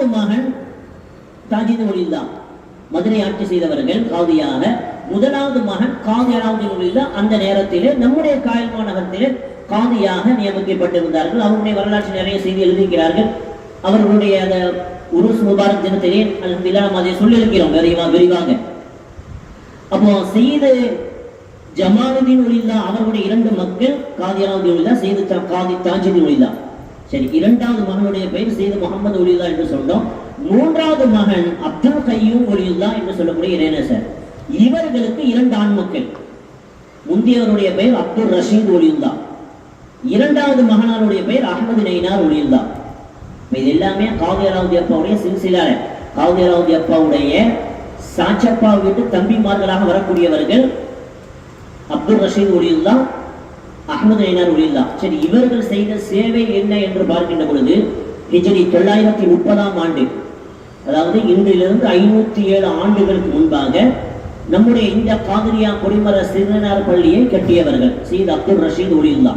இரண்டாவது மகன் தாஜித் ஒலில்லா, மதுரை ஆட்சி செய்தவர்கள் காதியாக. முதலாவது மகன் காதி அலாவுதீன் ஒலில்லா அந்த நேரத்திலே நம்முடைய காயல் மாநகரத்திலே காதியாக நியமிக்கப்பட்டிருந்தார்கள். அவருடைய வரலாற்று நிறைய செய்தி எழுதியிருக்கிறார்கள். அவர்களுடைய அந்த உருஸ் முபாரக் தினத்திலே அல்ஹம்துலில்லாஹ் நாம் அதை சொல்லியிருக்கிறோம் விரிவாக. அப்போ செய்து ஜமாலுதீன் ஒலில்லா அவர்களுடைய இரண்டு மக்கள் காதி அலாவுதீன் ஒலில்லா, செய்து காதி தாஜுதீன் ஒலில்லா. சரி, இரண்டாவது மகனுடைய பெயர் செய்து முகமது ஒலில்லா என்று சொன்னோம். மூன்றாவது மகன் அப்துல் கையூம் ஒலில்லா என்று சொல்லக்கூடிய இறைநேசர். இவர்களுக்கு இரண்டு ஆண் மக்கள். முந்தியவருடைய பெயர் அப்துல் ரஷீத் ஒலில்லா, இரண்டாவது மகனாருடைய பெயர் அஹமது நைனார் ஒலில்லா. இது எல்லாமே காதி அலாவுதீன் அப்பாவுடைய சில்சிலா. காதி அலாவுதீன் அப்பாவுடைய சாச்சப்பா வீட்டு தம்பிமார்களாக வரக்கூடியவர்கள் அப்துல் ரஷீத் ஒலில்லா, அஹமது நைனார் ஒலில்லா. சரி, இவர்கள் செய்த சேவை என்ன என்று பார்க்கின்ற பொழுது ஹிஜ்ரி 930ஆம் ஆண்டு, அதாவது இன்றிலிருந்து 507 ஆண்டுகளுக்கு முன்பாக நம்முடைய இந்த காதிரியா கொடிமர சிறுநார் பள்ளியை கட்டியவர்கள் சையத் அப்துல் ரஷீத் ஒலில்லா.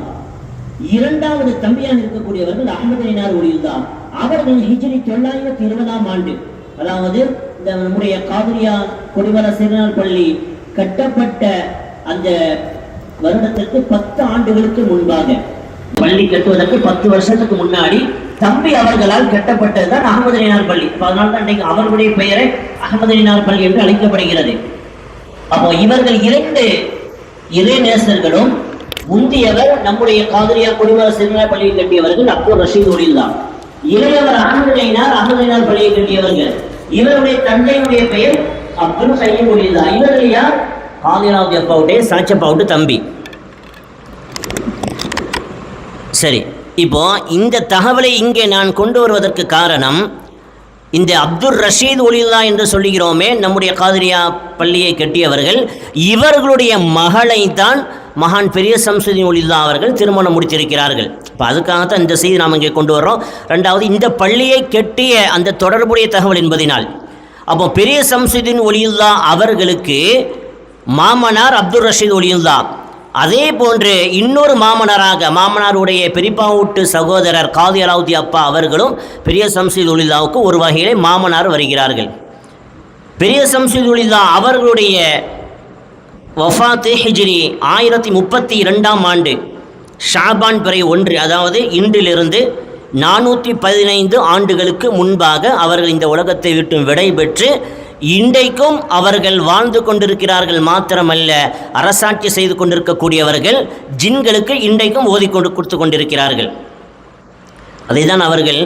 இரண்டாவது தம்பியாக இருக்கக்கூடியவர்கள் அஹமது நைனார் ஒலில்லா. அவர்கள் ஹிஜ்ரி 920ஆம் ஆண்டு, அதாவது இந்த நம்முடைய காதிரியா கொடிமர சிறுநார் பள்ளி கட்டப்பட்ட அந்த வருடத்திற்கு 10 ஆண்டுகளுக்கு முன்பாக, பள்ளி கட்டுவதற்கு 10 வருஷத்துக்கு முன்னாடி தம்பி அவர்களால் கட்டப்பட்டதுதான் அஹமது நைனார் பள்ளி. அதனால தான் இன்றைக்கு அவர்களுடைய பெயரை அஹமது நைனார் பள்ளி என்று அழைக்கப்படுகிறது. அப்போ இவர்கள் இரண்டு இறைநேசர்களும் முந்தியவர் நம்முடைய காதிரியா கொடிமர சிறுநார் பள்ளியை கட்டியவர்கள் அப்துல் ரஷீத் ஒலில்லா. இளையவர் அஹமது நைனார் பள்ளியை கட்டியவர்கள். இவருடைய தந்தையுடைய பெயர் அப்துல் கையூம் ஒலில்லா. இவர்கள் யார்? காதி அலாவுதீன் அப்பாவுடைய சாச்சப்பாவுடைய தம்பி. சரி, இப்போ இந்த தகவலை இங்கே நான் கொண்டு வருவதற்கு காரணம், இந்த அப்துல் ரஷீத் ஒலில்லா என்று சொல்லுகிறோமே நம்முடைய காதிரியா பள்ளியை கட்டியவர்கள், இவர்களுடைய மகளை தான் மகான் பெரிய சம்சுதீன் ஒலில்லா அவர்கள் திருமணம் முடித்திருக்கிறார்கள். இப்போ அதுக்காகத்தான் இந்த செய்தி நாம் இங்கே கொண்டு வர்றோம். ரெண்டாவது, இந்த பள்ளியை கட்டிய அந்த தொடர்புடைய தகவல் என்பதினால், அப்போ பெரிய சம்சுதீன் ஒலில்லா அவர்களுக்கு மாமனார் அப்துல் ரஷீத் ஒலில்லா, அதே போன்று இன்னொரு மாமனாருடைய பெரியப்பா வீட்டு சகோதரர் காதி அலாவுதீன் அப்பா அவர்களும் பெரிய சம்சுதீன் ஒலில்லாவுக்கு ஒரு வகையிலே மாமனார் வருகிறார்கள். பெரிய சம்சுதீன் ஒலில்லா அவர்களுடைய வஃபாத்து ஹிஜ்ரி 1032ஆம் ஆண்டு ஷாபான் பிறை 1, அதாவது இன்றிலிருந்து 415 ஆண்டுகளுக்கு முன்பாக அவர்கள் இந்த உலகத்தை விட்டு விடை பெற்று இன்றைக்கும் அவர்கள் வாழ்ந்து கொண்டிருக்கிறார்கள். மாத்திரமல்ல, அரசாட்சி செய்து கொண்டிருக்கக்கூடியவர்கள் ஜின்களுக்கு இன்றைக்கும் ஓதி கொடுத்து கொண்டிருக்கிறார்கள். அதை தான் அவர்கள்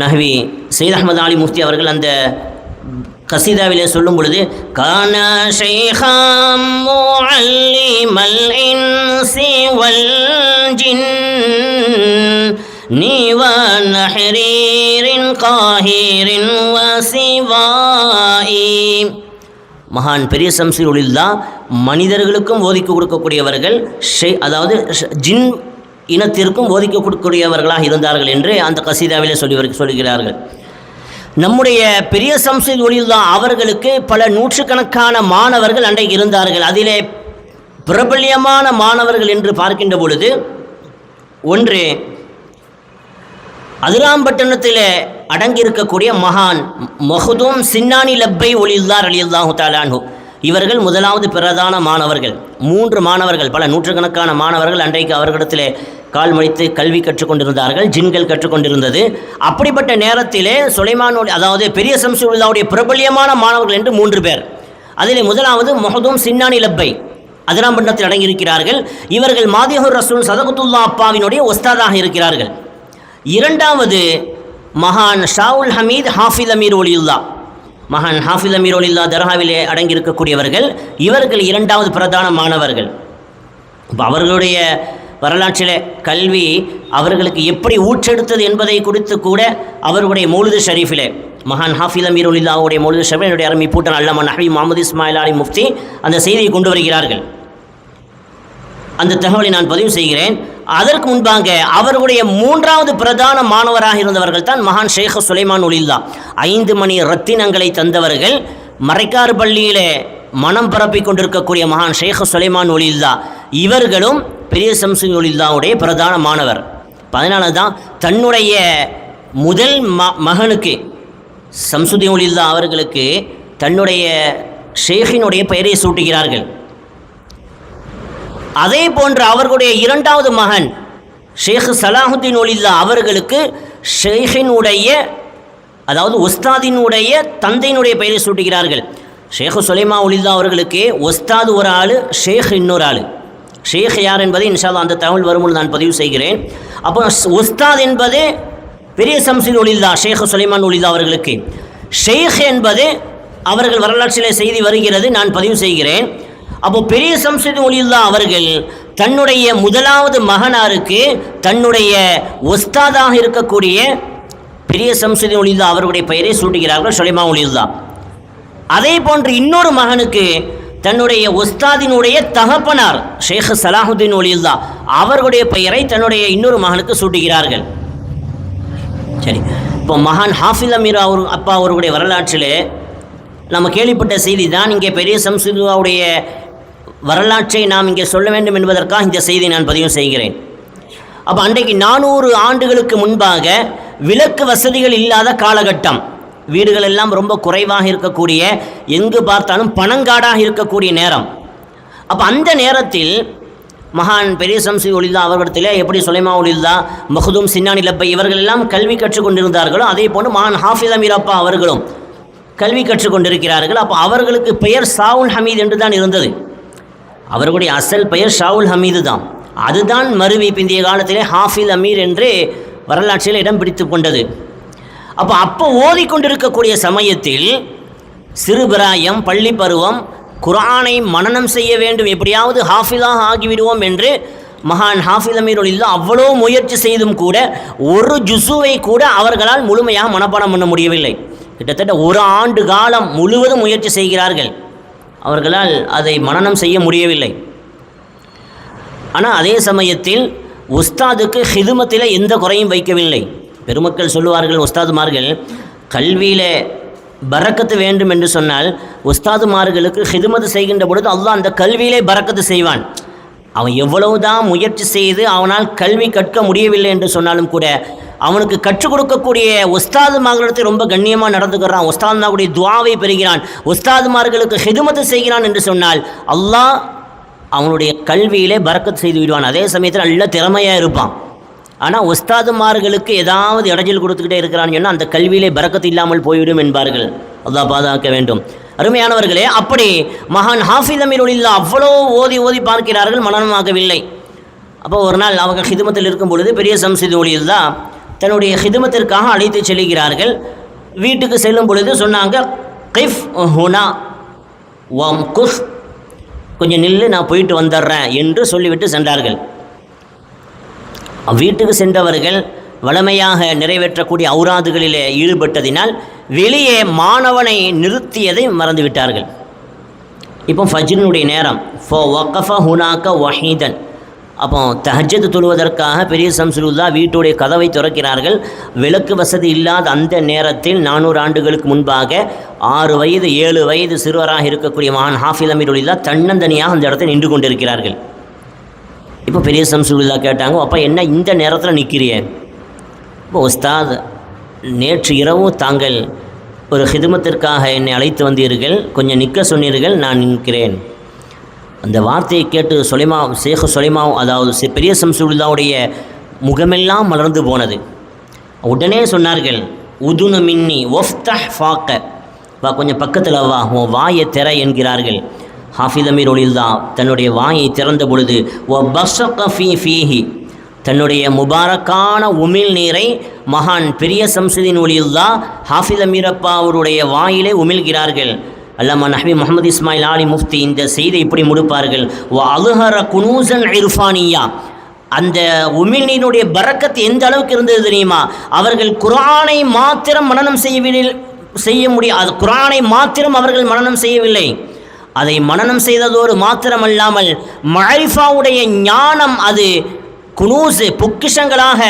நஹ்வி சையத் அஹ்மத் அலி முஃப்தி அவர்கள் அந்த கசீதாவிலே சொல்லும் பொழுது, கான ஷைஹாம் முஅல்லிமல் இன்சி வல் ஜின் நீவன் ஹரீரின் காஹீரின் வசிவாயி. மகான் பெரிய சம்சுதீன் ஒலில்லா மனிதர்களுக்கும் ஓதிக்க கொடுக்கக்கூடியவர்கள், அதாவது ஜின் இனத்திற்கும் ஓதிக்க கொடுக்கக்கூடியவர்களாக இருந்தார்கள் என்று அந்த கசீதாவிலே சொல்லுகிறார்கள். நம்முடைய பெரிய சம்சுதீன் ஒலில்லா அவர்களுக்கு பல நூற்றுக்கணக்கான மாணவர்கள் அன்றைக்கு இருந்தார்கள். அதிலே பிரபல்யமான மாணவர்கள் என்று பார்க்கின்ற பொழுது, ஒன்று அதிராம்பட்டினத்தில் அடங்கியிருக்கக்கூடிய மகான் மஹ்தூம் சின்னானி லப்பை ஒலில்லா ரலியல்லாஹு தஆலா அன்ஹு. இவர்கள் முதலாவது பிரதான மாணவர்கள். 3 மாணவர்கள், பல நூற்றுக்கணக்கான மாணவர்கள் அன்றைக்கு அவர்களிடத்திலே கால் மடித்து கல்வி கற்றுக்கொண்டிருந்தார்கள், ஜின்கள் கற்றுக்கொண்டிருந்தது. அப்படிப்பட்ட நேரத்திலே சுலைமான், அதாவது பெரிய சம்சுதீன் ஒலில்லாவுடைய பிரபல்யமான மாணவர்கள் என்று 3 பேர். அதிலே முதலாவது மஹ்தூம் சின்னானி லப்பை அதிராம்பட்டினத்தில் அடங்கியிருக்கிறார்கள். இவர்கள் மாதிஹுர் ரசூல் சதகத்துல்லா அப்பாவினுடைய ஒஸ்தாதாக இருக்கிறார்கள். இரண்டாவது மகான் ஷாவுல் ஹமீத் ஹாஃபிஸ் அமீர் ஒலியுல்லா. மகான் ஹாஃபிஸ் அமீர் ஒலியுல்லா தர்காவிலே அடங்கியிருக்கக்கூடியவர்கள். இவர்கள் இரண்டாவது பிரதான மாணவர்கள். இப்போ அவர்களுடைய வரலாற்றில் கல்வி அவர்களுக்கு எப்படி ஊற்றெடுத்தது என்பதை குறித்து கூட அவர்களுடைய மௌலிது ஷரீஃபிலே, மகான் ஹாஃபிஸ் அமீர் ஒலியுல்லாவுடைய மௌலிது ஷரீஃபில் என்னுடைய அருமை பூட்டன் அல்லாமா நஹ்வி முஹம்மது இஸ்மாயில் அலி முஃப்தி அந்த செய்தியை கொண்டு வருகிறார்கள். அந்த தகவலை நான் பதிவு செய்கிறேன். அதற்கு முன்பாக அவர்களுடைய 3வது பிரதான மாணவராக இருந்தவர்கள் தான் மகான் ஷேக் சுலைமான் ஒலில்லா. 5 மணி ரத்தினங்களை தந்தவர்கள். மரைக்கார் பள்ளியிலே மனம் பரப்பிக் கொண்டிருக்கக்கூடிய மகான் ஷேக் சுலைமான் ஒலில்லா இவர்களும் பெரிய சம்சுதீன் ஒலில்லாவுடைய பிரதான மாணவர். அதனால தான் தன்னுடைய முதல் மகனுக்கு சம்சுதீன் ஒலில்லா அவர்களுக்கு தன்னுடைய ஷேഖினுடைய பெயரை சூட்டுகிறார்கள். அதே போன்று அவர்களுடைய இரண்டாவது மகன் ஷேக் சலாஹுத்தீன் ஒலில்லா அவர்களுக்கு ஷேഖினுடைய அதாவது உஸ்தாதினுடைய தந்தையினுடைய பெயரை சூட்டுகிறார்கள். ஷேக் சுலைமா ஒலில்லா அவர்களுக்கு உஸ்தாது ஒரு ஆள், ஷேக் இன்னொரு ஆள். ஷேக் யார் என்பதை இன்ஷா அல்லாஹ் அந்த தகவல் வரும்போது நான் பதிவு செய்கிறேன். அப்போ உஸ்தாத் என்பது பெரிய சம்சுதீன் ஒலில்லா ஷேக் சுலைமான் ஒலில்லா அவர்களுக்கு, ஷேக் என்பது அவர்கள் வரலாற்றிலே செய்தி வருகிறது, நான் பதிவு செய்கிறேன். அப்போ பெரிய சம்சுதீன் ஒலில்லா அவர்கள் தன்னுடைய முதலாவது மகனாருக்கு தன்னுடைய உஸ்தாதாக இருக்கக்கூடிய பெரிய சம்சுதீன் ஒலில்லா அவர்களுடைய பெயரை சூட்டுகிறார்கள் சுலைமான் ஒலில்லா. அதே போன்று இன்னொரு மகனுக்கு தன்னுடைய உஸ்தாதினுடைய தகப்பனார் ஷேக் சலாஹுத்தீன் ஒலில்லா அவர்களுடைய பெயரை தன்னுடைய இன்னொரு மகனுக்கு சூட்டுகிறார்கள். சரி, இப்போ மகான் ஹாஃபில் அமீர் அப்பா அவர்களுடைய வரலாற்றில் நம்ம கேள்விப்பட்ட செய்தி தான். இங்கே பெரிய சம்சுதீனுடைய வரலாற்றை நாம் இங்கே சொல்ல வேண்டும் என்பதற்காக இந்த செய்தியை நான் பதிவு செய்கிறேன். அப்போ அன்றைக்கு 400 ஆண்டுகளுக்கு முன்பாக விளக்கு வசதிகள் இல்லாத காலகட்டம், வீடுகள் எல்லாம் ரொம்ப குறைவாக இருக்கக்கூடிய, எங்கு பார்த்தாலும் பனங்காடாக இருக்கக்கூடிய நேரம். அப்போ அந்த நேரத்தில் மகான் பெரிய சம்சுதீன் ஒலில்லா அவர்களிடத்திலே எப்படி சுலைமா ஒலில்லா, மஹ்தூம் சின்னானி லப்பை இவர்கள் எல்லாம் கல்வி கற்றுக்கொண்டிருந்தார்களோ அதே போன்று மகான் ஹாஃபிஸ் அமீர் அப்பா அவர்களும் கல்வி கற்றுக்கொண்டிருக்கிறார்கள். அப்போ அவர்களுக்கு பெயர் ஷாவுல் ஹமீத் என்று தான் இருந்தது. அவர்களுடைய அசல் பெயர் ஷாவுல் ஹமீது தான். அதுதான் மருவி பிந்திய காலத்திலே ஹாஃபிஸ் அமீர் என்று வரலாற்றில் இடம் பிடித்து கொண்டது. அப்போ ஓதிக்கொண்டிருக்கக்கூடிய சமயத்தில் சிறுபிராயம், பள்ளி பருவம், குர்ஆனை மனனம் செய்ய வேண்டும், எப்படியாவது ஹாஃபிஸாக ஆகிவிடுவோம் என்று மகான் ஹாஃபிஸ் அமீர் ஒலில்லா அவ்வளோ முயற்சி செய்தும் கூட ஒரு ஜுசுவை கூட அவர்களால் முழுமையாக மனப்பாடம் பண்ண முடியவில்லை. கிட்டத்தட்ட ஒரு ஆண்டு காலம் முழுவதும் முயற்சி செய்கிறார்கள், அவர்களால் அதை மனனம் செய்ய முடியவில்லை. ஆனால் அதே சமயத்தில் உஸ்தாதுக்கு ஹிதுமத்தில் எந்த குறையும் வைக்கவில்லை. பெருமக்கள் சொல்லுவார்கள், உஸ்தாதுமார்கள் கல்வியில் பரக்கத்து வேண்டும் என்று சொன்னால் உஸ்தாதுமார்களுக்கு ஹிதுமத்து செய்கின்ற பொழுது அல்லாஹ் அந்த கல்வியிலே பரக்கத்து செய்வான். அவன் எவ்வளவுதான் முயற்சி செய்து அவனால் கல்வி கற்க முடியவில்லை என்று சொன்னாலும் கூட அவனுக்கு கற்றுக் கொடுக்கக்கூடிய உஸ்தாதுமார்களிடத்தை ரொம்ப கண்ணியமாக நடந்துக்கிறான், உஸ்தாதுமார்களுடைய துஆவை பெறுகிறான், உஸ்தாதுமார்களுக்கு ஹிதுமத்து செய்கிறான் என்று சொன்னால் அல்லாஹ் அவனுடைய கல்வியிலே பரக்கத்து செய்து விடுவான். அதே சமயத்தில் நல்ல திறமையாக இருப்பான். ஆனால் உஸ்தாதுமார்களுக்கு ஏதாவது இடைஞ்சல் கொடுத்துக்கிட்டே இருக்கிறான்னு சொன்னால் அந்த கல்வியிலே பரக்கத்து இல்லாமல் போய்விடும் என்பார்கள். அல்லாஹ் பாதுகாக்க வேண்டும். அருமையானவர்களே, அப்படி மகான் ஹாஃபிஸ் அமீர் ஒலில்லா அவ்வளோ ஓதி பார்க்கிறார்கள், மனனமாகவில்லை. அப்போ ஒரு நாள் அவங்க ஹிதுமத்தில் இருக்கும் பொழுது பெரிய சம்சுதீன் ஒலில்லா தன்னுடைய ஹிதுமத்திற்காக அழைத்து செல்கிறார்கள். வீட்டுக்கு செல்லும் பொழுது சொன்னாங்க, கிஃப் ஹுனா வம் குஃப், கொஞ்சம் நில்லு, நான் போயிட்டு வந்துடுறேன் என்று சொல்லிவிட்டு சென்றார்கள். வீட்டுக்கு சென்றவர்கள் வளமையாக நிறைவேற்றக்கூடிய ஔராதுகளிலே ஈடுபட்டதினால் வெளியே மாணவனை நிறுத்தியதை மறந்துவிட்டார்கள். இப்போ ஃபஜ்ரினுடைய நேரம், ஃபோ வக்கஃப ஹுனாக்க வஹீதன். அப்போ தஹஜ்ஜத் தொழுவதற்காக பெரிய சம்சுலுல்லா வீட்டுடைய கதவை திறக்கிறார்கள். விளக்கு வசதி இல்லாத அந்த நேரத்தில் 400 ஆண்டுகளுக்கு முன்பாக 6 வயது 7 வயது சிறுவராக இருக்கக்கூடிய மகான் ஹாஃபிஸ் அமீர் ஒலில்லா தன்னந்தனியாக அந்த இடத்தை நின்று கொண்டிருக்கிறார்கள். இப்போ பெரிய சம்சுலுல்லா கேட்டாங்க, அப்போ என்ன இந்த நேரத்தில் நிற்கிறீங்க? இப்போ உஸ்தாத், நேற்று இரவு தாங்கள் ஒரு ஹிதுமத்திற்காக என்னை அழைத்து வந்தீர்கள், கொஞ்சம் நிற்க சொன்னீர்கள், நான் நிற்கிறேன். அந்த வார்த்தையை கேட்டு ஷேக் சுலைமா அதாவது பெரிய சம்சுலுல்லாவுடைய முகமெல்லாம் மலர்ந்து போனது. உடனே சொன்னார்கள், உதுனு மின்னி ஒஃப்தஹ் ஃபாக்க, வா கொஞ்சம் பக்கத்தில் வா, உன் வாயை திற என்கிறார்கள். ஹாஃபிஸ் அமீர் ஒலில்லா தன்னுடைய வாயை திறந்த பொழுது ஃபீஹி, தன்னுடைய முபாரக்கான உமிழ் நீரை மகான் பெரிய சம்சுதீன் ஒலில்லா ஹாஃபிஸ் அமீர் அப்பா அவருடைய வாயிலே உமிழ்கிறார்கள். அல்லாமா நஹ்வி முஹம்மது இஸ்மாயில் ஆலி முஃப்தி இந்த செய்தி இப்படி முடிப்பார்கள், வ அலுஹர குனூசன் இர்ஃபானியா. அந்த உமிழ்நீருடைய பரக்கத்து எந்த அளவுக்கு இருந்தது தெரியுமா? அவர்கள் குர்ஆனை மாத்திரம் மனனம் செய்ய முடியாது, குர்ஆனை மாத்திரம் அவர்கள் மனனம் செய்யவில்லை, அதை மனனம் செய்ததோடு மாத்திரமல்லாமல் மஅரிஃபாவுடைய ஞானம், அது குனூஸ் பொக்கிஷங்களாக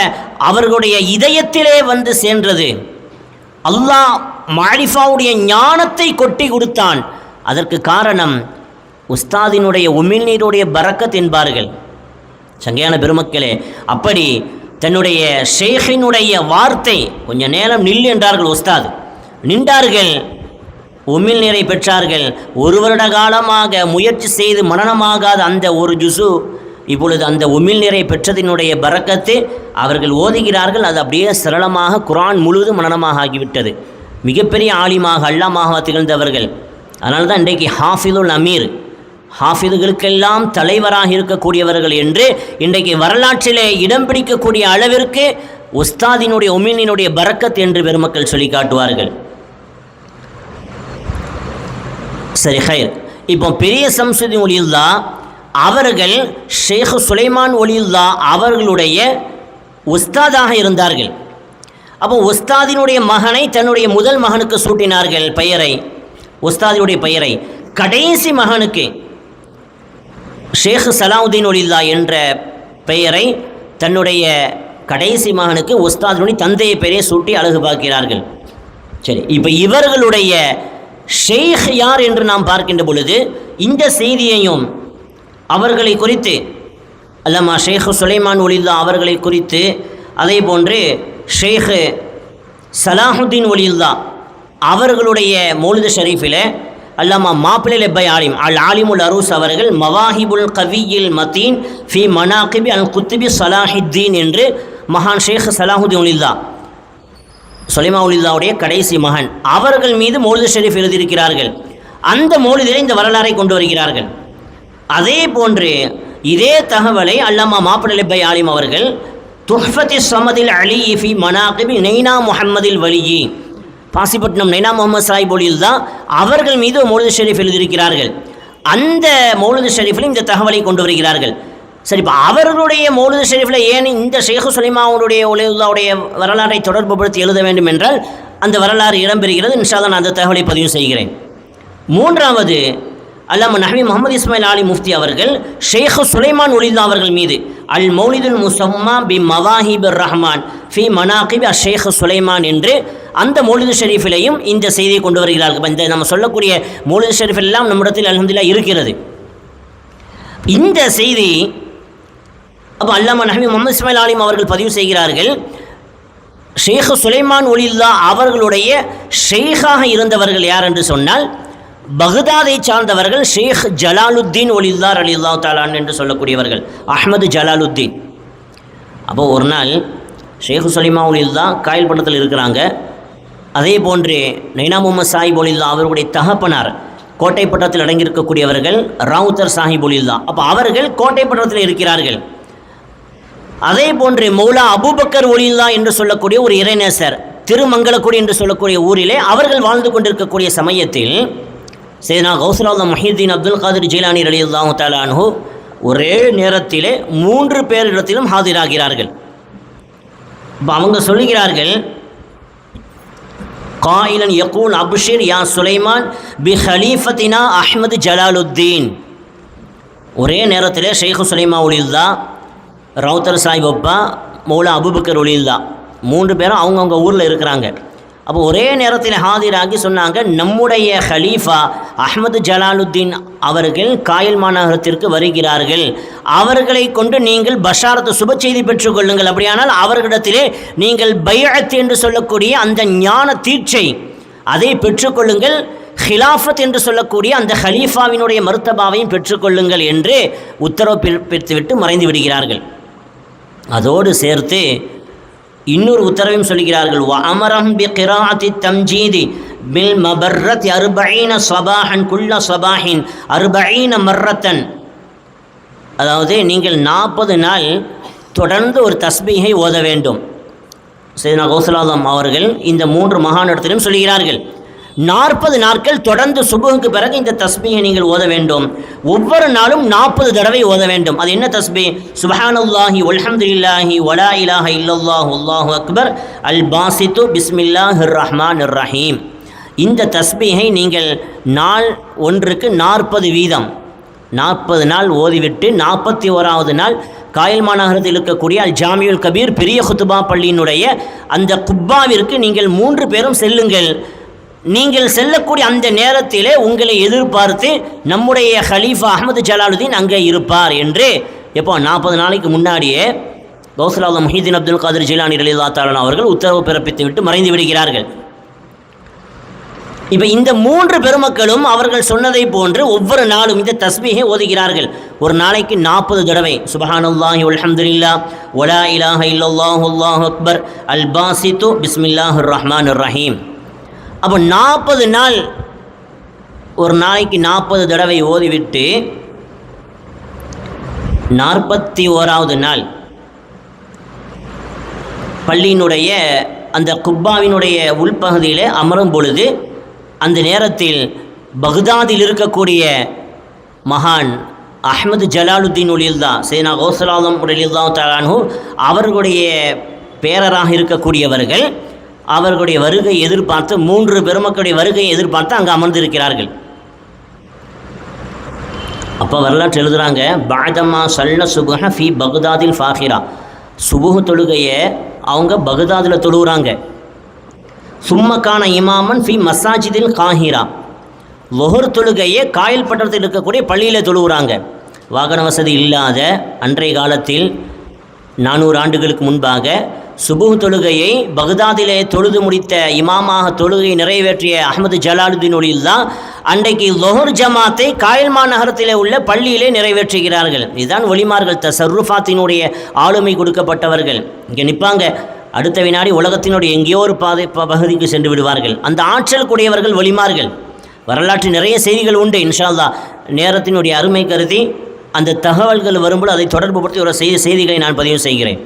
அவர்களுடைய இதயத்திலே வந்து சென்றது. அல்லாஹ் மஅரிஃபாவுடைய ஞானத்தை கொட்டி கொடுத்தான். அதற்கு காரணம் உஸ்தாதினுடைய உமிழ்நீருடைய பரக்கத் என்பார்கள். சங்கையான பெருமக்களே, அப்படி தன்னுடைய ஷேഖினுடைய வார்த்தை கொஞ்ச நேரம் நில் என்றார்கள் உஸ்தாத். நின்றார்கள், உமிழ் நீரை பெற்றார்கள். ஒரு வருட காலமாக முயற்சி செய்து மனனமாகாத அந்த ஒரு ஜுசு இப்பொழுது அந்த உமிழ் நீரை பெற்றதினுடைய பரக்கத்து அவர்கள் ஓதுகிறார்கள். அது அப்படியே சரளமாக குர்ஆன் முழுவதும் மனனமாக ஆகிவிட்டது. மிகப்பெரிய ஆலிமாக அல்லாமாக திகழ்ந்தவர்கள். அதனால தான் இன்றைக்கு ஹாஃபிதுல் அமீர், ஹாஃபிதுகளுக்கெல்லாம் தலைவராக இருக்கக்கூடியவர்கள் என்று இன்றைக்கு வரலாற்றிலே இடம் பிடிக்கக்கூடிய அளவிற்கு உஸ்தாதினுடைய உமிழினுடைய பரக்கத் என்று பெருமக்கள் சொல்லி காட்டுவார்கள். சரி, ஹைர். இப்போ பெரிய சம்சுதீன் ஒலியுல்லா அவர்கள் ஷேக் சுலைமான் ஒலியுல்லா அவர்களுடைய உஸ்தாதாக இருந்தார்கள். அப்போ உஸ்தாதினுடைய மகனை தன்னுடைய முதல் மகனுக்கு சூட்டினார்கள் பெயரை, உஸ்தாதினுடைய பெயரை. கடைசி மகனுக்கு ஷேக் சலாஹுதீன் ஒலியுல்லா என்ற பெயரை தன்னுடைய கடைசி மகனுக்கு உஸ்தாதினுடைய தந்தையை பெயரை சூட்டி அழகு பார்க்கிறார்கள். சரி, இப்போ இவர்களுடைய ஷேக் யார் என்று நாம் பார்க்கின்ற பொழுது இந்த செய்தியையும் அவர்களை குறித்து அல்லாமா ஷேக் சுலைமான் ஒலியுல்லா அவர்களை குறித்து, அதே போன்று ஷேக் சலாஹுதீன் ஒலியுல்லா அவர்களுடைய மௌலிது ஷரீஃபில் அல்லாமா மாப்பிளை லெப்பை ஆலிம் அல் ஆலிமுல் அரூஸ் அவர்கள் மவாஹிபுல் கவியில் மத்தீன் ஃபி மனாகிபி அல் குத்துபி சலாஹுத்தீன் என்று மகான் ஷேக் சலாஹுதீன் ஒலியுல்லா சுலைமான் ஒலியுல்லாவுடைய கடைசி மகன் அவர்கள் மீது மௌலிது ஷரீஃப் எழுதியிருக்கிறார்கள். அந்த மௌலிதிலே இந்த வரலாறை கொண்டு வருகிறார்கள். அதே போன்று இதே தகவலை அல்லாமா மாப்பிளை லெப்பை ஆலிம் அவர்கள் துஹ்ஃபத்தி ஸமதில் அலி ஃபி மனாகிபி நைனா முஹம்மதில் வலியி, பாசிப்பட்டினம் நைனா முகமது சாஹிப் ஒலியுல்லா அவர்கள் மீது மௌலிது ஷரீஃப் எழுதியிருக்கிறார்கள். அந்த மௌலிது ஷரீஃபில் இந்த தகவலை கொண்டு வருகிறார்கள். சரி, இப்போ அவர்களுடைய மௌலிது ஷரீஃபில் ஏன் இந்த ஷேக் சுலைமானுடைய ஒலியுல்லாவுடைய வரலாறை தொடர்புபடுத்தி எழுத வேண்டும் என்றால் அந்த வரலாறு இடம்பெறுகிறது. இன்ஷா அல்லாஹ் நான் அந்த தகவலை பதிவு செய்கிறேன். மூன்றாவது, அல்லாமா நஹ்வி முகமது இஸ்மாயில் ஆலி முஃப்தி அவர்கள் ஷேக் சுலைமான் ஒலியுல்லா அவர்கள் மீது அல் மௌலிதுல் முஸம்மா பி மவாஹிபுர் ரஹ்மான் ஃபி மனாகிபி ஷேக் சுலைமான் என்று அந்த மௌலிது ஷரீஃபிலையும் இந்த செய்தியை கொண்டு வருகிறார்கள். இந்த நம்ம சொல்லக்கூடிய மௌலிது ஷரீஃப் எல்லாம் நம்மிடத்தில் அல்ஹம்துலில்லாஹ் இருக்கிறது. இந்த செய்தி அப்போ அல்லாமா நஹ்வி முகமது இஸ்மாயில் ஆலிம் அவர்கள் பதிவு செய்கிறார்கள். ஷேக் சுலைமான் ஒலியுல்லா அவர்களுடைய ஷேக்காக இருந்தவர்கள் யார் என்று சொன்னால் பக்தாதை சார்ந்தவர்கள் ஷேக் ஜலாலுத்தீன் ஒலியுல்லா ரலியல்லாஹு தஆலா என்று சொல்லக்கூடியவர்கள், அஹ்மது ஜலாலுத்தீன். அப்போது ஒரு நாள் ஷேக் சுலைமான் ஒலியுல்லா காயல்பட்டத்தில் இருக்கிறாங்க. அதே போன்று நைனா முகமது சாஹிப் ஒலியுல்லா அவர்களுடைய தகப்பனார் கோட்டைப்பட்டத்தில் அடங்கியிருக்கக்கூடியவர்கள் ராவுத்தர் சாஹிப் ஒலியுல்லா. அப்போ அவர்கள் கோட்டைப்பட்டத்தில் இருக்கிறார்கள். அதே போன்று மௌலா அபூபக்கர் ஒலியுல்லா என்று சொல்லக்கூடிய ஒரு இறைநேசர் திருமங்கலக்குடி என்று சொல்லக்கூடிய ஊரிலே அவர்கள் வாழ்ந்து கொண்டிருக்கக்கூடிய சமயத்தில் சையதுனா கௌசுல் ஆலம் முஹியுத்தீன் அப்துல் காதிர் ஜீலானி ரலியல்லாஹு தஆலா அன்ஹு ஒரே நேரத்திலே 3 பேரிடத்திலும் ஆஜராகிறார்கள். இப்போ அவங்க சொல்லுகிறார்கள், காயிலன் யகூல் அப்ஷிர் யா சுலைமான் பி ஹலீஃபத்தினா அஹ்மது ஜலாலுத்தீன். ஒரே நேரத்திலே ஷேக் சுலைமான் ஒலியுல்லா, ரவுத்தர் சாஹிப் அப்பா, மௌலா அபூபக்கர் ஒலியுல்லா 3 பேரும் அவங்கவுங்க ஊரில் இருக்கிறாங்க. அப்போ ஒரே நேரத்தில் ஹாதிராகி சொன்னாங்க, நம்முடைய ஹலீஃபா அஹ்மது ஜலாலுத்தீன் அவர்கள் காயல் மாநகரத்திற்கு வருகிறார்கள், அவர்களை கொண்டு நீங்கள் பஷாரத்து சுப செய்தி பெற்றுக்கொள்ளுங்கள். அப்படியானால் அவர்களிடத்திலே நீங்கள் பைஅத் என்று சொல்லக்கூடிய அந்த ஞான தீட்சை அதை பெற்றுக்கொள்ளுங்கள், ஹிலாஃபத் என்று சொல்லக்கூடிய அந்த ஹலீஃபாவினுடைய மர்த்தபாவையும் பெற்றுக்கொள்ளுங்கள் என்று உத்தரவு பிறப்பித்துவிட்டு மறைந்து விடுகிறார்கள். அதோடு சேர்த்து இன்னொரு உத்தரவையும் சொல்கிறார்கள், வ அமரம் பி கிராஅத்தி தம்ஜீதி பில் மபர்ரத் 40 சபாஹன் குல்ல சபாஹின் 40 மர்ரத்தன். அதாவது நீங்கள் 40 நாள் தொடர்ந்து ஒரு தஸ்பீஹை ஓத வேண்டும். சையதுனா கௌசுல் ஆலம் அவர்கள் இந்த 3 மகானிடத்திலும் சொல்கிறார்கள், 40 நாட்கள் தொடர்ந்து சுபுகுக்கு பிறகு இந்த தஸ்பீஹை நீங்கள் ஓத வேண்டும். ஒவ்வொரு நாளும் 40 தடவை ஓத வேண்டும். அது என்ன தஸ்பீ? சுப்ஹானல்லாஹி வல்ஹம்துலில்லாஹி வலா இலாஹ இல்லல்லாஹு அல்லாஹு அக்பர் அல் பாசித்து பிஸ்மில்லாஹிர் ரஹ்மானிர் ரஹீம். இந்த தஸ்பீஹை நீங்கள் நாள் ஒன்றுக்கு 40 வீதம் 40 நாள் ஓதிவிட்டு 41வது நாள் காயல் மாநகரத்தில் இருக்கக்கூடிய அல் ஜாமியுல் கபீர் பெரிய குத்துபா பள்ளியினுடைய அந்த குப்பாவிற்கு நீங்கள் 3 பேரும் செல்லுங்கள். நீங்கள் செல்லக்கூடிய அந்த நேரத்திலே உங்களை எதிர்பார்த்து நம்முடைய ஹலீஃபா அஹ்மது ஜலாலுத்தீன் அங்கே இருப்பார் என்று எப்போ 40 நாளைக்கு முன்னாடியே கௌசுல் ஆலம் முஹீதீன் அப்துல் காதிர் ஜிலானி ரலியல்லாஹு தஆலா அவர்கள் உத்தரவு பிறப்பித்து விட்டு மறைந்து விடுகிறார்கள். இப்போ இந்த 3 பெருமக்களும் அவர்கள் சொன்னதை போன்று ஒவ்வொரு நாளும் இந்த தஸ்பீஹை ஓதுகிறார்கள். ஒரு நாளைக்கு 40 தடவை சுப்ஹானல்லாஹி வல்ஹம்துலில்லாஹ் வலா இலாஹ இல்லல்லாஹு அல்லாஹு அக்பர் அல் பாசித்து பிஸ்மில்லாஹிர் ரஹ்மானிர் ரஹீம். அப்போ 40 நாள் ஒரு நாளைக்கு 40 தடவை ஓதிவிட்டு 41வது நாள் பள்ளியினுடைய அந்த குப்பாவினுடைய உள்பகுதியில் அமரும் பொழுது அந்த நேரத்தில் பக்தாதில் இருக்கக்கூடிய மகான் அஹ்மது ஜலாலுத்தீன் ஒலியுல்லா சையதுனா கௌசுல் ஆலம் ரலியல்லாஹு தஆலா அன்ஹு அவர்களுடைய பேரராக இருக்கக்கூடியவர்கள் அவர்களுடைய வருகை எதிர்பார்த்து 3 பெருமக்களுடைய வருகையை எதிர்பார்த்து அங்கே அமர்ந்திருக்கிறார்கள். அப்போ வரலாற்று எழுதுகிறாங்க, பாதமா சல்ன சுபஹ ஃபி பக்தாதில் ஃபாஹிரா, சுபுஹ் தொழுகையை அவங்க பக்தாதில் தொழுகிறாங்க. சும்மக்கான இமாமன் ஃபி மசாஜிதில் காஹிரா, லொஹர் தொழுகையை காயல் பட்டணத்தில் இருக்கக்கூடிய பள்ளியில் தொழுகிறாங்க. வாகன வசதி இல்லாத அன்றைய காலத்தில் 400 ஆண்டுகளுக்கு முன்பாக சுபுஹ் தொழுகையை பக்தாதிலே தொழுது முடித்த இமாமாக தொழுகையை நிறைவேற்றிய அஹ்மது ஜலாலுத்தீன் ஒலியுல்லா அன்றைக்கு லொஹர் ஜமாத்தை காயல்மா நகரத்திலே உள்ள பள்ளியிலே நிறைவேற்றுகிறார்கள். இதுதான் ஒலிமார்கள், தசர்ருஃபாத்தினுடைய ஆளுமை கொடுக்கப்பட்டவர்கள். இங்கே நிற்பாங்க, அடுத்த வினாடி உலகத்தினுடைய எங்கேயோ ஒரு பகுதிக்கு சென்று விடுவார்கள். அந்த ஆற்றல் கூடியவர்கள் ஒலிமார்கள். வரலாற்று நிறைய செய்திகள் உண்டு. இன்ஷா அல்லாஹ் நேரத்தினுடைய அருமை கருதி அந்த தகவல்கள் வரும்போது அதை தொடர்பு படுத்தி ஒரு செய்திகளை நான் பதிவு செய்கிறேன்.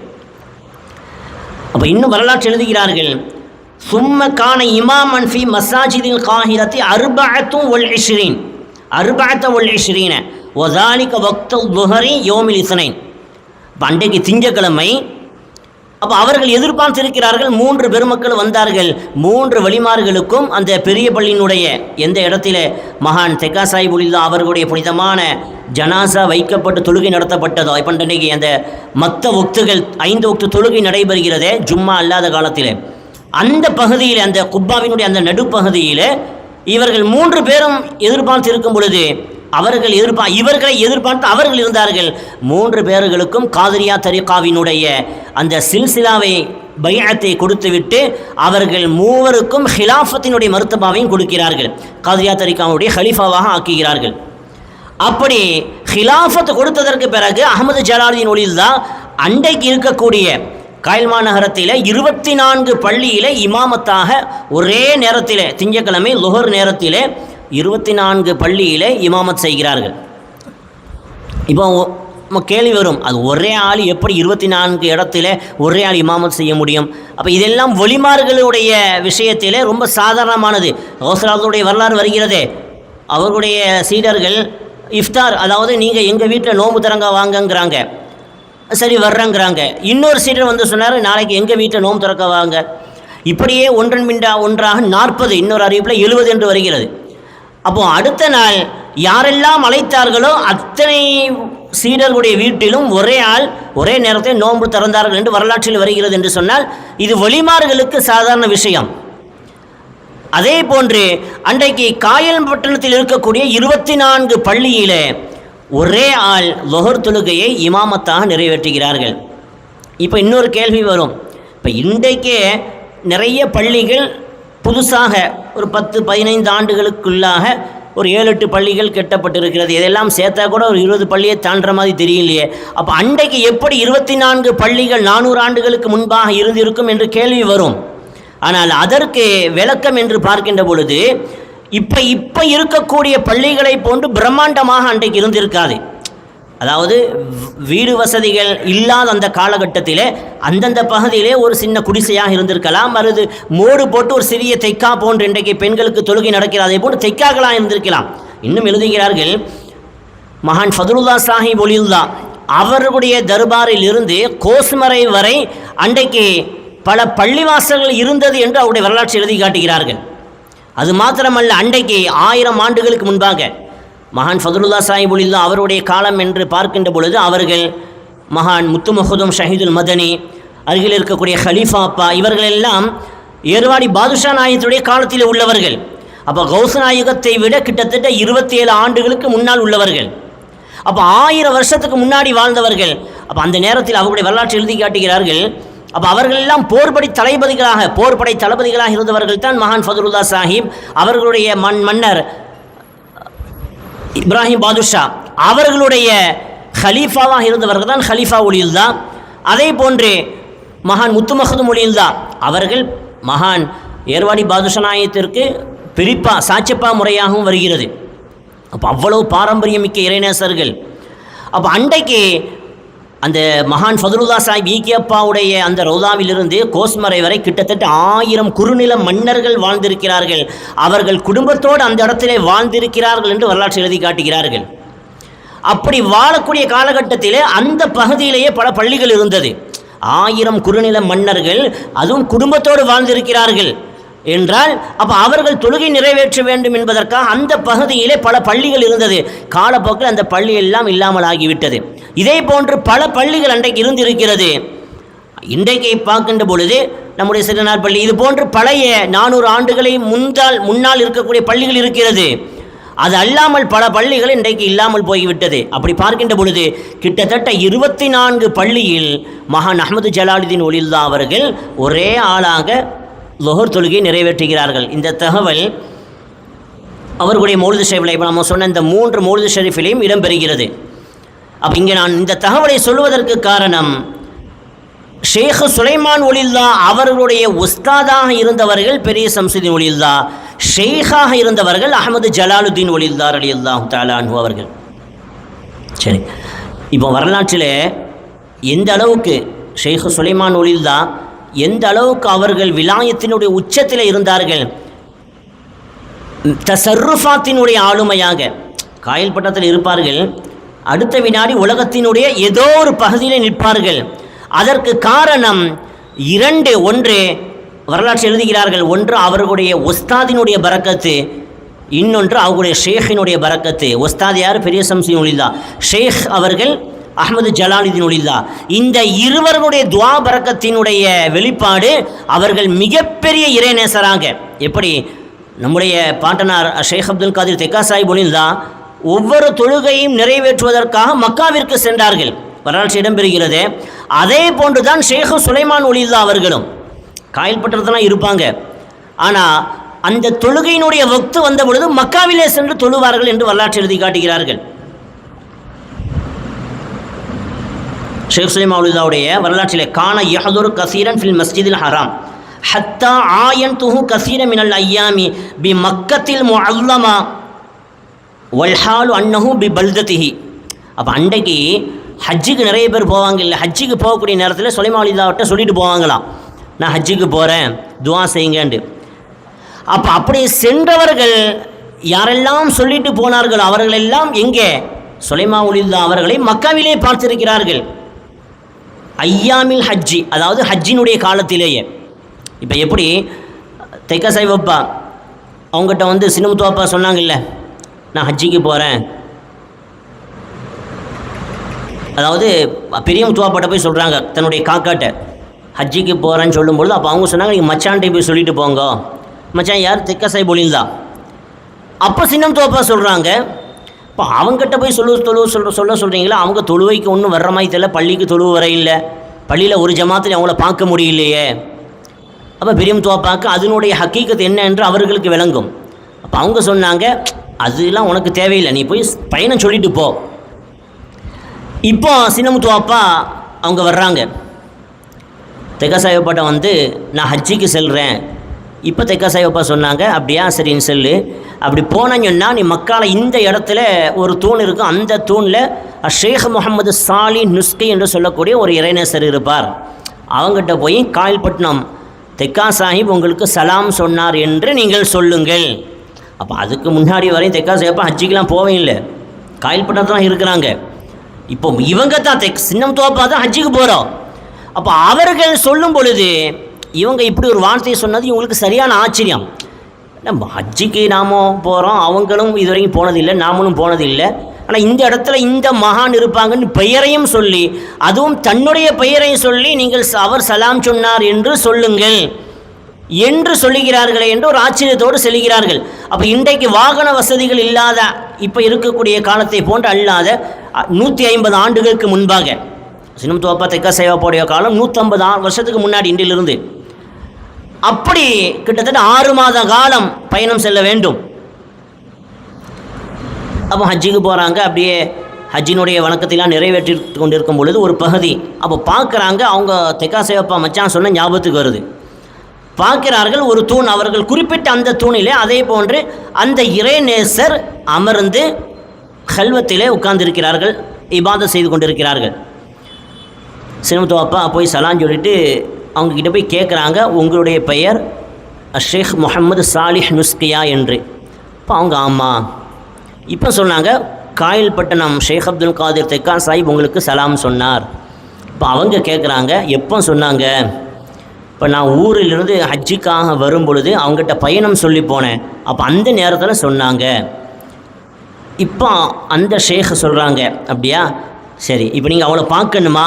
அப்போ இன்னும் வரலாற்று எழுதுகிறார்கள், சும்ம கான இமாமன் ஃபி மசாஜிதில் காஹிரத்தி அர்பஅத்தும் வல் இஷ்ரீன், அர்பஅத்த வல் இஷ்ரீன வஸாலிக வக்துல் ظுஹரி யௌமில் இஸ்னைன். அன்றைக்கு திங்கக்கிழமை. அப்போ அவர்கள் எதிர்பார்த்திருக்கிறார்கள். 3 பெருமக்கள் வந்தார்கள். 3 வலிமார்களுக்கும் அந்த பெரிய பள்ளியினுடைய எந்த இடத்துல மகான் தெக்கா சாஹிப் உலில்லா அவர்களுடைய புனிதமான ஜனாசா வைக்கப்பட்டு தொழுகை நடத்தப்பட்டதோ, இப்போ அன்றைக்கு அந்த மற்ற ஒக்துகள் 5 ஒக்து தொழுகை நடைபெறுகிறதே ஜும்மா அல்லாத காலத்தில், அந்த பகுதியில் அந்த குப்பாவினுடைய அந்த நடுப்பகுதியில் இவர்கள் 3 பேரும் எதிர்பார்த்து இருக்கும் பொழுது இவர்களை எதிர்பார்த்து அவர்கள் இருந்தார்கள். 3 பேர்களுக்கும் காதிரியா தரிகாவினுடைய அந்த சில்சிலாவை பைஅத்தை கொடுத்துவிட்டு அவர்கள் 3வருக்கும் ஹிலாஃபத்தினுடைய மர்த்தபாவையும் கொடுக்கிறார்கள். காதிரியா தரிகாவுடைய ஹலீஃபாவாக ஆக்குகிறார்கள். அப்படி ஹிலாஃபத் கொடுத்ததற்கு பிறகு அஹ்மது ஜலாலுத்தீன் ஒலியுல்லா அன்றைக்கு இருக்கக்கூடிய காயல்மா நகரத்தில் 24 பள்ளியில் இமாமத்தாக ஒரே நேரத்தில் திங்கக்கிழமை லுஹர் நேரத்தில் 24 பள்ளியில் இமாமத் செய்கிறார்கள். இப்போ கேள்வி வரும், அது ஒரே ஆள் எப்படி 24 இடத்துல ஒரே ஆள் இமாமத் செய்ய முடியும்? அப்போ இதெல்லாம் ஒலிமார்களுடைய விஷயத்தில் ரொம்ப சாதாரணமானது. கௌசுலாவுடைய வரலாறு வருகிறது. அவர்களுடைய சீடர்கள் இஃப்தார், அதாவது நீங்கள் எங்கள் வீட்டில் நோம்பு தரங்க வாங்கங்கிறாங்க. சரி வர்றங்கிறாங்க. இன்னொரு சீடர் வந்து சொன்னார், நாளைக்கு எங்கள் வீட்டில் நோம்பு திறக்க வாங்க. இப்படியே ஒன்றன் பிண்டா ஒன்றாக 40, இன்னொரு அறிவிப்பில் 70 என்று வருகிறது. அப்போ அடுத்த நாள் யாரெல்லாம் அழைத்தார்களோ அத்தனை சீடர்களுடைய வீட்டிலும் ஒரே ஆள் ஒரே நேரத்தில் நோன்பு திறந்தார்கள் என்று வரலாற்றில் வருகிறது. என்று சொன்னால் இது வலிமார்களுக்கு சாதாரண விஷயம். அதே போன்று அன்றைக்கு காயல் பட்டணத்தில் இருக்கக்கூடிய 24 பள்ளியிலே ஒரே ஆள் லுஹர் தொழுகையை இமாமத்தாக நிறைவேற்றுகிறார்கள். இப்போ இன்னொரு கேள்வி வரும், இப்போ இன்றைக்கே நிறைய பள்ளிகள் புதுசாக ஒரு 10-15 ஆண்டுகளுக்குள்ளாக ஒரு 7-8 பள்ளிகள் கட்டப்பட்டிருக்கிறது. இதெல்லாம் சேர்த்தா கூட ஒரு 20 பள்ளியை தாண்டுற மாதிரி தெரியலையே. அப்போ அன்றைக்கு எப்படி 24 பள்ளிகள் 400 ஆண்டுகளுக்கு முன்பாக இருந்திருக்கும் என்று கேள்வி வரும். ஆனால் அதற்கு விளக்கம் என்று பார்க்கின்ற பொழுது இப்போ இருக்கக்கூடிய பள்ளிகளை போன்று பிரம்மாண்டமாக அன்றைக்கு இருந்திருக்காது. அதாவது வீடு வசதிகள் இல்லாத அந்த காலகட்டத்தில் அந்தந்த பகுதியிலே ஒரு சின்ன குடிசையாக இருந்திருக்கலாம், அல்லது மோடு போட்டு ஒரு சிறிய தெக்கா போன்று இன்றைக்கு பெண்களுக்கு தொழுகை நடக்கிறது அதே போன்று தெக்காக்களாக இருந்திருக்கலாம். இன்னும் எழுதுகிறார்கள், மகான் ஃபதுலுல்லா சாஹிப் ஒலியுல்லா அவர்களுடைய தர்பாரில் இருந்து கோஸ்மரை வரை அன்றைக்கு பல பள்ளிவாசல்கள் இருந்தது என்று அவருடைய வரலாற்றை எழுதி காட்டுகிறார்கள். அது மாத்திரமல்ல, அன்றைக்கு 1000 ஆண்டுகளுக்கு முன்பாக மகான் ஃபதுலுல்லா சாஹிப் ஒலியுல்லா அவருடைய காலம் என்று பார்க்கின்ற பொழுது அவர்கள் மகான் முத்து மஹதூம் ஷஹீதுல் மதனி, அருகில் இருக்கக்கூடிய ஹலீஃபா அப்பா, இவர்களெல்லாம் ஏர்வாடி பாதுஷா நாயகத்துடைய காலத்தில் உள்ளவர்கள். அப்போ கௌஸ் நாயகத்தை விட கிட்டத்தட்ட 27 ஆண்டுகளுக்கு முன்னால் உள்ளவர்கள். அப்போ 1000 வருஷத்துக்கு முன்னாடி வாழ்ந்தவர்கள். அப்போ அந்த நேரத்தில் அவர்களுடைய வரலாற்றை எழுதி காட்டுகிறார்கள். அப்போ அவர்கள் எல்லாம் போர்படை தளபதிகளாக இருந்தவர்கள் தான் மகான் ஃபதுலுல்லா சாஹிப் அவர்களுடைய மன்னர் இப்ராஹிம் பாதுஷா அவர்களுடைய ஹலீஃபாவாக இருந்தவர்கள் தான் ஹலீஃபா ஒலியுல்லா. அதே போன்று மகான் முத்துமஹது ஒலியுல்லா அவர்கள் மகான் ஏர்வாடி பாதுஷா நாயகத்திற்கு பிரிப்பா சாட்சிப்பா முறையாகவும் வருகிறது. அப்போ அவ்வளவு பாரம்பரியமிக்க இறைநேசர்கள். அப்போ அன்றைக்கு அந்த மகான் ஃபதுலுல்லா சாஹிப் ஈக்கியப்பாவுடைய அந்த ரௌதாவிலிருந்து கோஸ்மறை வரை கிட்டத்தட்ட 1000 குறுநில மன்னர்கள் வாழ்ந்திருக்கிறார்கள். அவர்கள் குடும்பத்தோடு அந்த இடத்திலே வாழ்ந்திருக்கிறார்கள் என்று வரலாற்று எழுதி காட்டுகிறார்கள். அப்படி வாழக்கூடிய காலகட்டத்திலே அந்த பகுதியிலேயே பல பள்ளிகள் இருந்தது. 1000 குறுநில மன்னர்கள் அதுவும் குடும்பத்தோடு வாழ்ந்திருக்கிறார்கள் என்றால் அப்போ அவர்கள் தொழுகை நிறைவேற்ற வேண்டும் என்பதற்காக அந்த பகுதியிலே பல பள்ளிகள் இருந்தது. காலப்போக்கில் அந்த பள்ளி எல்லாம் இல்லாமல் ஆகிவிட்டது. இதே போன்று பல பள்ளிகள் அன்றைக்கு இருந்திருக்கிறது. இன்றைக்கு பார்க்கின்ற பொழுது நம்முடைய சிறுநாள் பள்ளி இது போன்று பழைய 400 ஆண்டுகளை முன்னால் இருக்கக்கூடிய பள்ளிகள் இருக்கிறது. அது அல்லாமல் பல பள்ளிகள் இன்றைக்கு இல்லாமல் போய்விட்டது. அப்படி பார்க்கின்ற பொழுது கிட்டத்தட்ட 24 பள்ளியில் மகான் அஹ்மது ஜலாலுதீன் ஒலியுல்லா அவர்கள் ஒரே ஆளாக லுஹர் தொழுகை நிறைவேற்றுகிறார்கள். இந்த தகவல் அவர்களுடைய மௌலிது ஷரீஃபில் இப்போ நம்ம சொன்ன இந்த 3 மௌலிது ஷரீஃபிலையும் இடம்பெறுகிறது. அப்போ இங்கே நான் இந்த தகவலை சொல்வதற்கு காரணம் ஷேக் சுலைமான் ஒலியுல்லா அவர்களுடைய உஸ்தாதாக இருந்தவர்கள் பெரிய ஷம்சுதீன் ஒலியுல்லா, ஷேக்காக இருந்தவர்கள் அஹ்மது ஜலாலுதீன் ஒலியுல்லா ரலியல்லாஹு தஆலா அன்ஹு அவர்கள். சரி, இப்போ வரலாற்றில் எந்த அளவுக்கு ஷேக் சுலைமான் ஒலியுல்லா எந்த அளவுக்கு அவர்கள் விலாயத்தினுடைய உச்சத்தில் இருந்தார்கள், தசர்ருஃபாத்தினுடைய ஆளுமையாக காயல் பட்டத்தில் இருப்பார்கள், அடுத்த வினாடி உலகத்தினுடைய ஏதோ ஒரு பகுதியில் நிற்பார்கள். அதற்கு காரணம் 2. ஒன்று வரலாற்று எழுதுகிறார்கள், ஒன்று அவர்களுடைய உஸ்தாதினுடைய பரக்கத்து, இன்னொன்று அவர்களுடைய ஷேக்கினுடைய பரக்கத்து. உஸ்தாத் யார்? பெரிய ஷம்சுதீன் ஒலியுல்லா. ஷேக் அவர்கள் அஹ்மது ஜலாலுதீன் ஒலியுல்லா. இந்த இருவர்களுடைய துவா பரக்கத்தினுடைய வெளிப்பாடு அவர்கள் மிகப்பெரிய இறைநேசராக, எப்படி நம்முடைய பாட்டனார் ஷேக் அப்துல் காதிர் தெக்கா சாஹிப் ஒலியுல்லா ஒவ்வொரு தொழுகையும் நிறைவேற்றுவதற்காக மக்காவிற்கு சென்றார்கள், வரலாற்று இடம்பெறுகிறது. அதே போன்றுதான் ஷேக் சுலைமான் ஒலியுல்லா அவர்களும் காயல் பட்டத்தில் இருப்பாங்க. ஆனால் அந்த தொழுகையினுடைய வக்து வந்த பொழுது மக்காவிலே சென்று தொழுவார்கள் என்று வரலாற்று எழுதி காட்டுகிறார்கள். ஷேக் சுலைமான் ஒலியுல்லாவுடைய வரலாற்றிலே கான யஹதுரு கசீரன் ஃபில் மஸ்ஜிதில் ஹராம் ஹத்தா ஆயன்துஹு கசீர மினல் ஐயாமி பி மக்கத்தில் முஅல்லமா வல்ஹாலு அன்னஹு பி பல்தத்திஹி. அப்போ அன்றைக்கு ஹஜ்ஜுக்கு நிறைய பேர் போவாங்க இல்லை, ஹஜ்ஜுக்கு போகக்கூடிய நேரத்தில் சுலைமான் ஒலியுல்லாவிட்ட சொல்லிட்டு போவாங்களாம், நான் ஹஜ்ஜுக்கு போகிறேன் துவா செய்யுங்கண்டு. அப்போ அப்படி சென்றவர்கள் யாரெல்லாம் சொல்லிட்டு போனார்கள் அவர்களெல்லாம் எங்கே சுலைமான் ஒலியுல்லா அவர்களை மக்காவிலே பார்த்திருக்கிறார்கள். ஐயாமில் ஹஜ்ஜி, அதாவது ஹஜ்ஜினுடைய காலத்திலேயே. இப்போ எப்படி தெக்கா சாஹிப் அவங்ககிட்ட வந்து சின்னமுத்துவாப்பா சொன்னாங்கல்ல, நான் ஹஜ்ஜிக்கு போகிறேன், அதாவது பெரிய முத்துவாப்பாட்ட போய் சொல்கிறாங்க தன்னுடைய காக்காட்ட ஹஜ்ஜிக்கு போகிறேன்னு சொல்லும்பொழுது அப்போ அவங்க சொன்னாங்க, நீங்கள் மச்சான்ட்டை போய் சொல்லிட்டு போங்க. மச்சான் யார்? தெக்கா சாஹிப் ஒலியுல்லா. அப்போ சின்னமுத்துவாப்பா சொல்கிறாங்க, இப்போ அவங்ககிட்ட போய் சொல்ல சொல்கிறீங்களா, அவங்க தொழுவைக்கு ஒன்றும் வர்ற மாதிரி தெரியல, பள்ளிக்கு தொழுவு வர இல்லை, பள்ளியில் ஒரு ஜமாத்தில் அவங்கள பார்க்க முடியலையே. அப்போ பெரிய முத்துவாப்பாக்கு அதனுடைய ஹக்கீக்கத் என்ன என்று அவர்களுக்கு விளங்கும். அப்போ அவங்க சொன்னாங்க, அதெல்லாம் உனக்கு தேவையில்லை, நீ போய் பையனை சொல்லிட்டு போ. இப்போ சின்னமுத்துவாப்பா அவங்க வர்றாங்க, தெக்கா சாஹிப்பாட்ட வந்து நான் ஹஜ்ஜிக்கு செல்கிறேன். இப்போ தெக்கா சாஹிப்பா சொன்னாங்க, அப்படியா சரின்னு செல்லு. அப்படி போனேன்னு சொன்னால் நீ மக்கால இந்த இடத்துல ஒரு தூண் இருக்கும், அந்த தூணில் ஷேக் முகமது சாலி நுஸ்கி என்று சொல்லக்கூடிய ஒரு இறைநேசர் இருப்பார், அவங்ககிட்ட போய் காயல்பட்டினம் தெக்கா சாஹிப் உங்களுக்கு சலாம் சொன்னார் என்று நீங்கள் சொல்லுங்கள். அப்போ அதுக்கு முன்னாடி வரையும் தெக்கா சாஹிப்பா ஹஜ்ஜிக்கெலாம் போவே இல்லை, காயல்பட்டினத்தில் தான் இருக்கிறாங்க. இப்போ இவங்க தான் சின்னமுத்துவாப்பா தான் ஹஜ்ஜிக்கு போகிறோம். அப்போ அவர்கள் சொல்லும் பொழுது இவங்க இப்படி ஒரு வார்த்தையை சொன்னது இவங்களுக்கு சரியான ஆச்சரியம். நம்ம ஹஜ்ஜிக்கு நாம் போகிறோம், அவங்களும் இது வரைக்கும் போனதில்லை, நாமளும் போனதில்லை, ஆனால் இந்த இடத்துல இந்த மகான் இருப்பாங்கன்னு பெயரையும் சொல்லி, அதுவும் தன்னுடைய பெயரையும் சொல்லி நீங்கள் அவர் சலாம் சொன்னார் என்று சொல்லுங்கள் என்று சொல்லுகிறார்களே என்று ஒரு ஆச்சரியத்தோடு செல்கிறார்கள். அப்போ இன்றைக்கு வாகன வசதிகள் இல்லாத இப்போ இருக்கக்கூடிய காலத்தை போன்று அல்லாத 150 ஆண்டுகளுக்கு முன்பாக சின்னம் தோப்பா தெக்கா சேவாப்பாவுடைய காலம் 150 வருஷத்துக்கு முன்னாடி இன்றிலிருந்து. அப்படி கிட்டத்தட்ட 6 மாத காலம் பயணம் செல்ல வேண்டும். அப்போ ஹஜ்ஜிக்கு போகிறாங்க. அப்படியே ஹஜ்ஜினுடைய வணக்கத்தெல்லாம் நிறைவேற்றி கொண்டிருக்கும் பொழுது ஒரு பகுதி அப்போ பார்க்குறாங்க. அவங்க தெக்கா சேவப்பா மச்சான் சொன்ன ஞாபகத்துக்கு வருது. பார்க்கிறார்கள் ஒரு தூண், அவர்கள் குறிப்பிட்ட அந்த தூணிலே அதே போன்று அந்த இறைநேசர் அமர்ந்து கல்வத்திலே உட்கார்ந்திருக்கிறார்கள், இபாதத் செய்து கொண்டிருக்கிறார்கள். சின்னமுத்து அப்பா போய் சலான் சொல்லிட்டு அவங்கக்கிட்ட போய் கேட்குறாங்க, உங்களுடைய பெயர் ஷேக் முஹம்மது சாலிஹ் நுஸ்கியா என்று. இப்போ அவங்க ஆமாம். இப்போ சொன்னாங்க, காயல்பட்டணம் ஷேக் அப்துல் காதிர் தெக்கா சாஹிப் உங்களுக்கு சலாம் சொன்னார். இப்போ அவங்க கேட்குறாங்க, எப்போ சொன்னாங்க? இப்போ நான் ஊரிலிருந்து ஹஜ்ஜிக்காக வரும் பொழுது அவங்ககிட்ட பயணம் சொல்லி போனேன், அப்போ அந்த நேரத்தில் சொன்னாங்க. இப்போ அந்த ஷேக் சொல்கிறாங்க, அப்படியா, சரி, இப்போ நீங்கள் அவளை பார்க்கணுமா?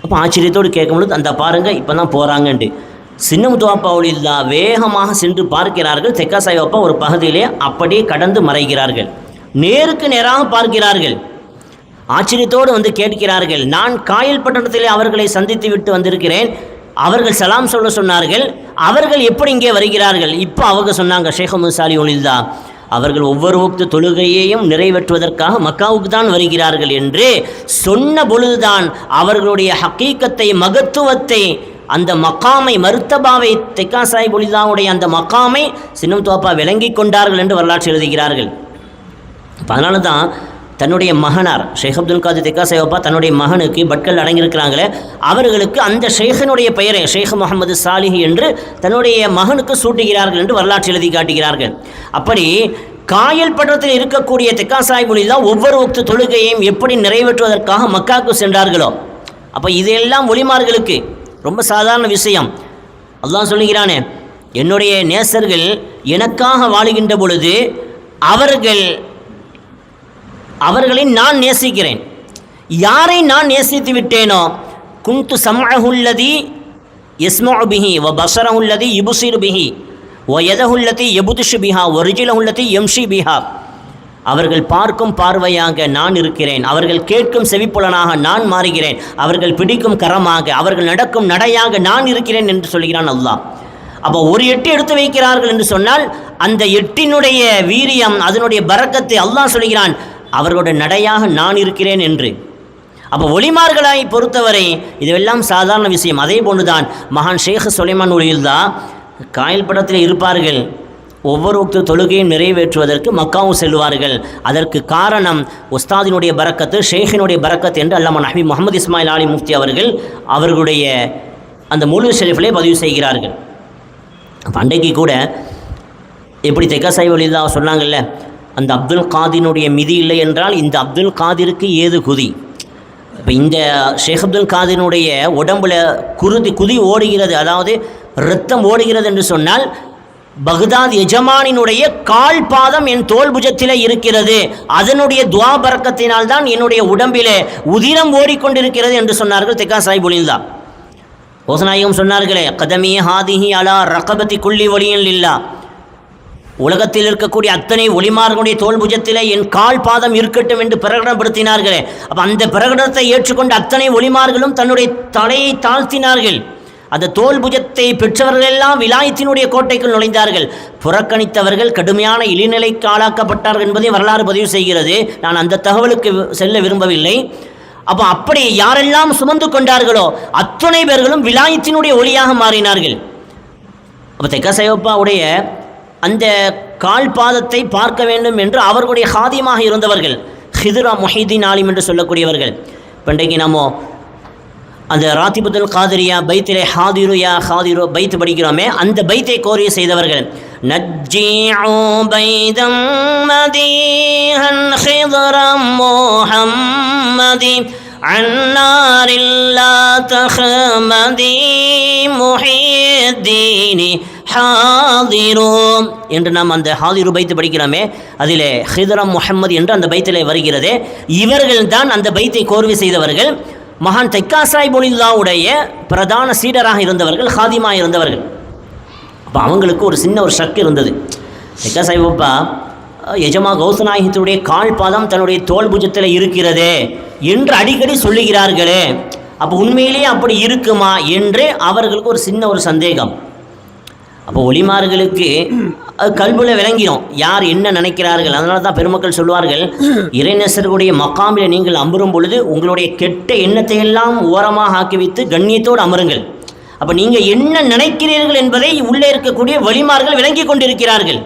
அப்போ ஆச்சரியத்தோடு கேட்கும்பொழுது, அந்த பாருங்கள் இப்போ தான் போகிறாங்கன்ட்டு. சின்னமுத்துவாப்பா ஒளியில்லா வேகமாக சென்று பார்க்கிறார்கள். தெக்கா சாஹிப் ஒரு பகுதியிலே அப்படியே கடந்து மறைகிறார்கள். நேருக்கு நேராக பார்க்கிறார்கள். ஆச்சரியத்தோடு வந்து கேட்கிறார்கள், நான் காயல்பட்டணத்திலே அவர்களை சந்தித்து விட்டு வந்திருக்கிறேன், அவர்கள் சலாம் சொல்ல சொன்னார்கள், அவர்கள் எப்படி இங்கே வருகிறார்கள்? இப்போ அவங்க சொன்னாங்க, ஷேக் முஹம்மது சாலிஹ் ஒளியில்லா அவர்கள் ஒவ்வொரு வக்து தொழுகையையும் நிறைவேற்றுவதற்காக மக்காவுக்கு தான் வருகிறார்கள் என்று சொன்ன பொழுதுதான் அவர்களுடைய ஹக்கீக்கத்தை, மகத்துவத்தை, அந்த மக்காமை, மருத்தபாவை, தெக்கா சாஹிப் ஒளியில்லாவுடைய அந்த மக்காமை சின்னமுத்துவாப்பா விளங்கி கொண்டார்கள் என்று வரலாற்று எழுதுகிறார்கள். அதனால தான் தன்னுடைய மகனார் ஷேக் அப்துல் காதிர் தெக்கா சாஹிப் தன்னுடைய மகனுக்கு பட்கள் அடங்கியிருக்கிறாங்களே, அவர்களுக்கு அந்த ஷேഖனுடைய பெயரை ஷேக் முஹம்மது சாலிஹ் என்று தன்னுடைய மகனுக்கு சூட்டுகிறார்கள் என்று வரலாற்று எழுதி காட்டுகிறார்கள். அப்படி காயல்பட்டணத்தில் இருக்கக்கூடிய தெக்கா சாஹிப் ஒளியில்லா ஒவ்வொரு வக்து தொழுகையையும் எப்படி நிறைவேற்றுவதற்காக மக்காவுக்கு சென்றார்களோ, அப்போ இதெல்லாம் ஒலிமார்களுக்கு ரொம்ப சாதாரண விஷயம். அல்லாஹ் சொல்லுகிறானே, என்னுடைய நேசர்கள் எனக்காக வாழுகின்ற பொழுது அவர்களை நான் நேசிக்கிறேன். யாரை நான் நேசித்து விட்டேனோ, குந்து சம்அஹுல்லதி யஸ்மஉ பிஹி வ பஸரஹுல்லதி யுப்ஸிரு பிஹி வ யதஹுல்லதி யப்துஷு பிஹா வ ரிஜ்லஹுல்லதி யம்ஷி பிஹா, அவர்கள் பார்க்கும் பார்வையாக நான் இருக்கிறேன், அவர்கள் கேட்கும் செவிப்புலனாக நான் மாறுகிறேன், அவர்கள் பிடிக்கும் கரமாக, அவர்கள் நடக்கும் நடையாக நான் இருக்கிறேன் என்று சொல்கிறான் அல்லாஹ். அப்போ ஒரு எட்டு எடுத்து வைக்கிறார்கள் என்று சொன்னால் அந்த எட்டினுடைய வீரியம், அதனுடைய பரக்கத்தை அல்லாஹ் சொல்கிறான், அவர்களுடைய நடையாக நான் இருக்கிறேன் என்று. அப்போ ஒலிமார்களாய் பொறுத்தவரை இதுவெல்லாம் சாதாரண விஷயம். அதே போன்றுதான் மகான் ஷேக் சுலைமான் ஒளியில்லா காயல்படத்தில் இருப்பார்கள். ஒவ்வொரு வக்து தொழுகையும் நிறைவேற்றுவதற்கு மக்காவும் செல்வார்கள். அதற்கு காரணம் உஸ்தாதினுடைய பரக்கத்து, ஷேഖினுடைய பரக்கத்து என்று அல்லாமா நபி முகமது இஸ்மாயில் ஆலி முஃப்தி அவர்களுடைய அந்த முழு ஷெரீஃபிலே பதிவு செய்கிறார்கள். அன்றைக்கு கூட எப்படி தெக்கா சாஹிப் ஒளியில்லா சொன்னாங்கல்ல, அந்த அப்துல் காதினுடைய மிதி இல்லை என்றால் இந்த அப்துல் காதிருக்கு ஏது குதி. இப்போ இந்த ஷேக் அப்துல் காதினுடைய உடம்புல குதி ஓடுகிறது, அதாவது இரத்தம் ஓடுகிறது என்று சொன்னால் பக்தாத் எஜமானினுடைய கால் பாதம் என் தோல் புஜத்திலே இருக்கிறது, அதனுடைய துவா பரக்கத்தினால் தான் என்னுடைய உடம்பிலே உதிரம் ஓடிக்கொண்டிருக்கிறது என்று சொன்னார்கள் தெக்கா சாஹிப் ஒளியில்லா. ஓசநாயகம் சொன்னார்களே, கதமி ஹாதிஹி அலா ரகபதி குல்லி ஒலியின் இல்லா, உலகத்தில் இருக்கக்கூடிய அத்தனை ஒலிமார்களுடைய தோல் புஜத்திலே என் கால் பாதம் இருக்கட்டும் என்று பிரகடனப்படுத்தினார்களே. அப்போ அந்த பிரகடனத்தை ஏற்றுக்கொண்டு அத்தனை ஒலிமார்களும் தன்னுடைய தலையை தாழ்த்தினார்கள். அந்த தோல் புஜத்தை பெற்றவர்கள் எல்லாம் விலாயத்தினுடைய கோட்டைக்குள் நுழைந்தார்கள். புறக்கணித்தவர்கள் கடுமையான இழிநிலைக்கு ஆளாக்கப்பட்டார்கள் என்பதை வரலாறு பதிவு செய்கிறது. நான் அந்த தகவலுக்கு செல்ல விரும்பவில்லை. அப்போ அப்படி யாரெல்லாம் சுமந்து கொண்டார்களோ அத்தனை பேர்களும் விலாயத்தினுடைய ஒளியாக மாறினார்கள். அப்போ தெக்கா சாஹிப்பாவுடைய அந்த கால் பாதத்தை பார்க்க வேண்டும் என்று அவர்களுடைய ஹாதியமாக இருந்தவர்கள் ஹிதுரா முஹிதீன் ஆலிம் என்று சொல்லக்கூடியவர்கள். இன்றைக்கு நம்ம அந்த ராத்திபுத்துல் காதிரியா பைத்திலே ஹாதிரு யா ஹாதிரு பைத்து படிக்கிறோமே, அந்த பைத்தை கோரிய செய்தவர்கள். நஜ்ஜிஉ பைதம் மதீஹன் ஹிதுரம் முஹம்மதி அன்னாரில்லா தஹ்மதி முஹித்தீனி ஹாதிரும் என்று நாம் அந்த ஹாதிரு பைத்து படிக்கிறோமே, அதிலே ஹிதுரம் முஹம்மது என்று அந்த பைத்திலே வருகிறது. இவர்கள் தான் அந்த பைத்தை கோர்வை செய்தவர்கள். மகான் தெக்கா சாஹிப் ஒளியில்லாவுடைய பிரதான சீடராக இருந்தவர்கள், ஹாதிமாக இருந்தவர்கள். அப்போ அவங்களுக்கு ஒரு சின்ன ஒரு ஷக் இருந்தது. தெக்கா சாஹிப்பா எஜமா கௌசநாயகத்துடைய கால் பாதம் தன்னுடைய தோல் புஜத்தில் இருக்கிறதே, என்று அடிக்கடி சொல்லுகிறார்களே, அப்போ உண்மையிலேயே அப்படி இருக்குமா என்று அவர்களுக்கு ஒரு சின்ன ஒரு சந்தேகம். அப்போ ஒலிமார்களுக்கு கல்புல விளங்கிடும் யார் என்ன நினைக்கிறார்கள். அதனால தான் பெருமக்கள் சொல்வார்கள், இறைநேசர்களுடைய மக்காமில் நீங்கள் அமரும் பொழுது உங்களுடைய கெட்ட எண்ணத்தை எல்லாம் ஓரமாக ஆக்கி வைத்து கண்ணியத்தோடு அமருங்கள். அப்போ நீங்கள் என்ன நினைக்கிறீர்கள் என்பதை உள்ளே இருக்கக்கூடிய வலிமார்கள் விளங்கி கொண்டிருக்கிறார்கள்.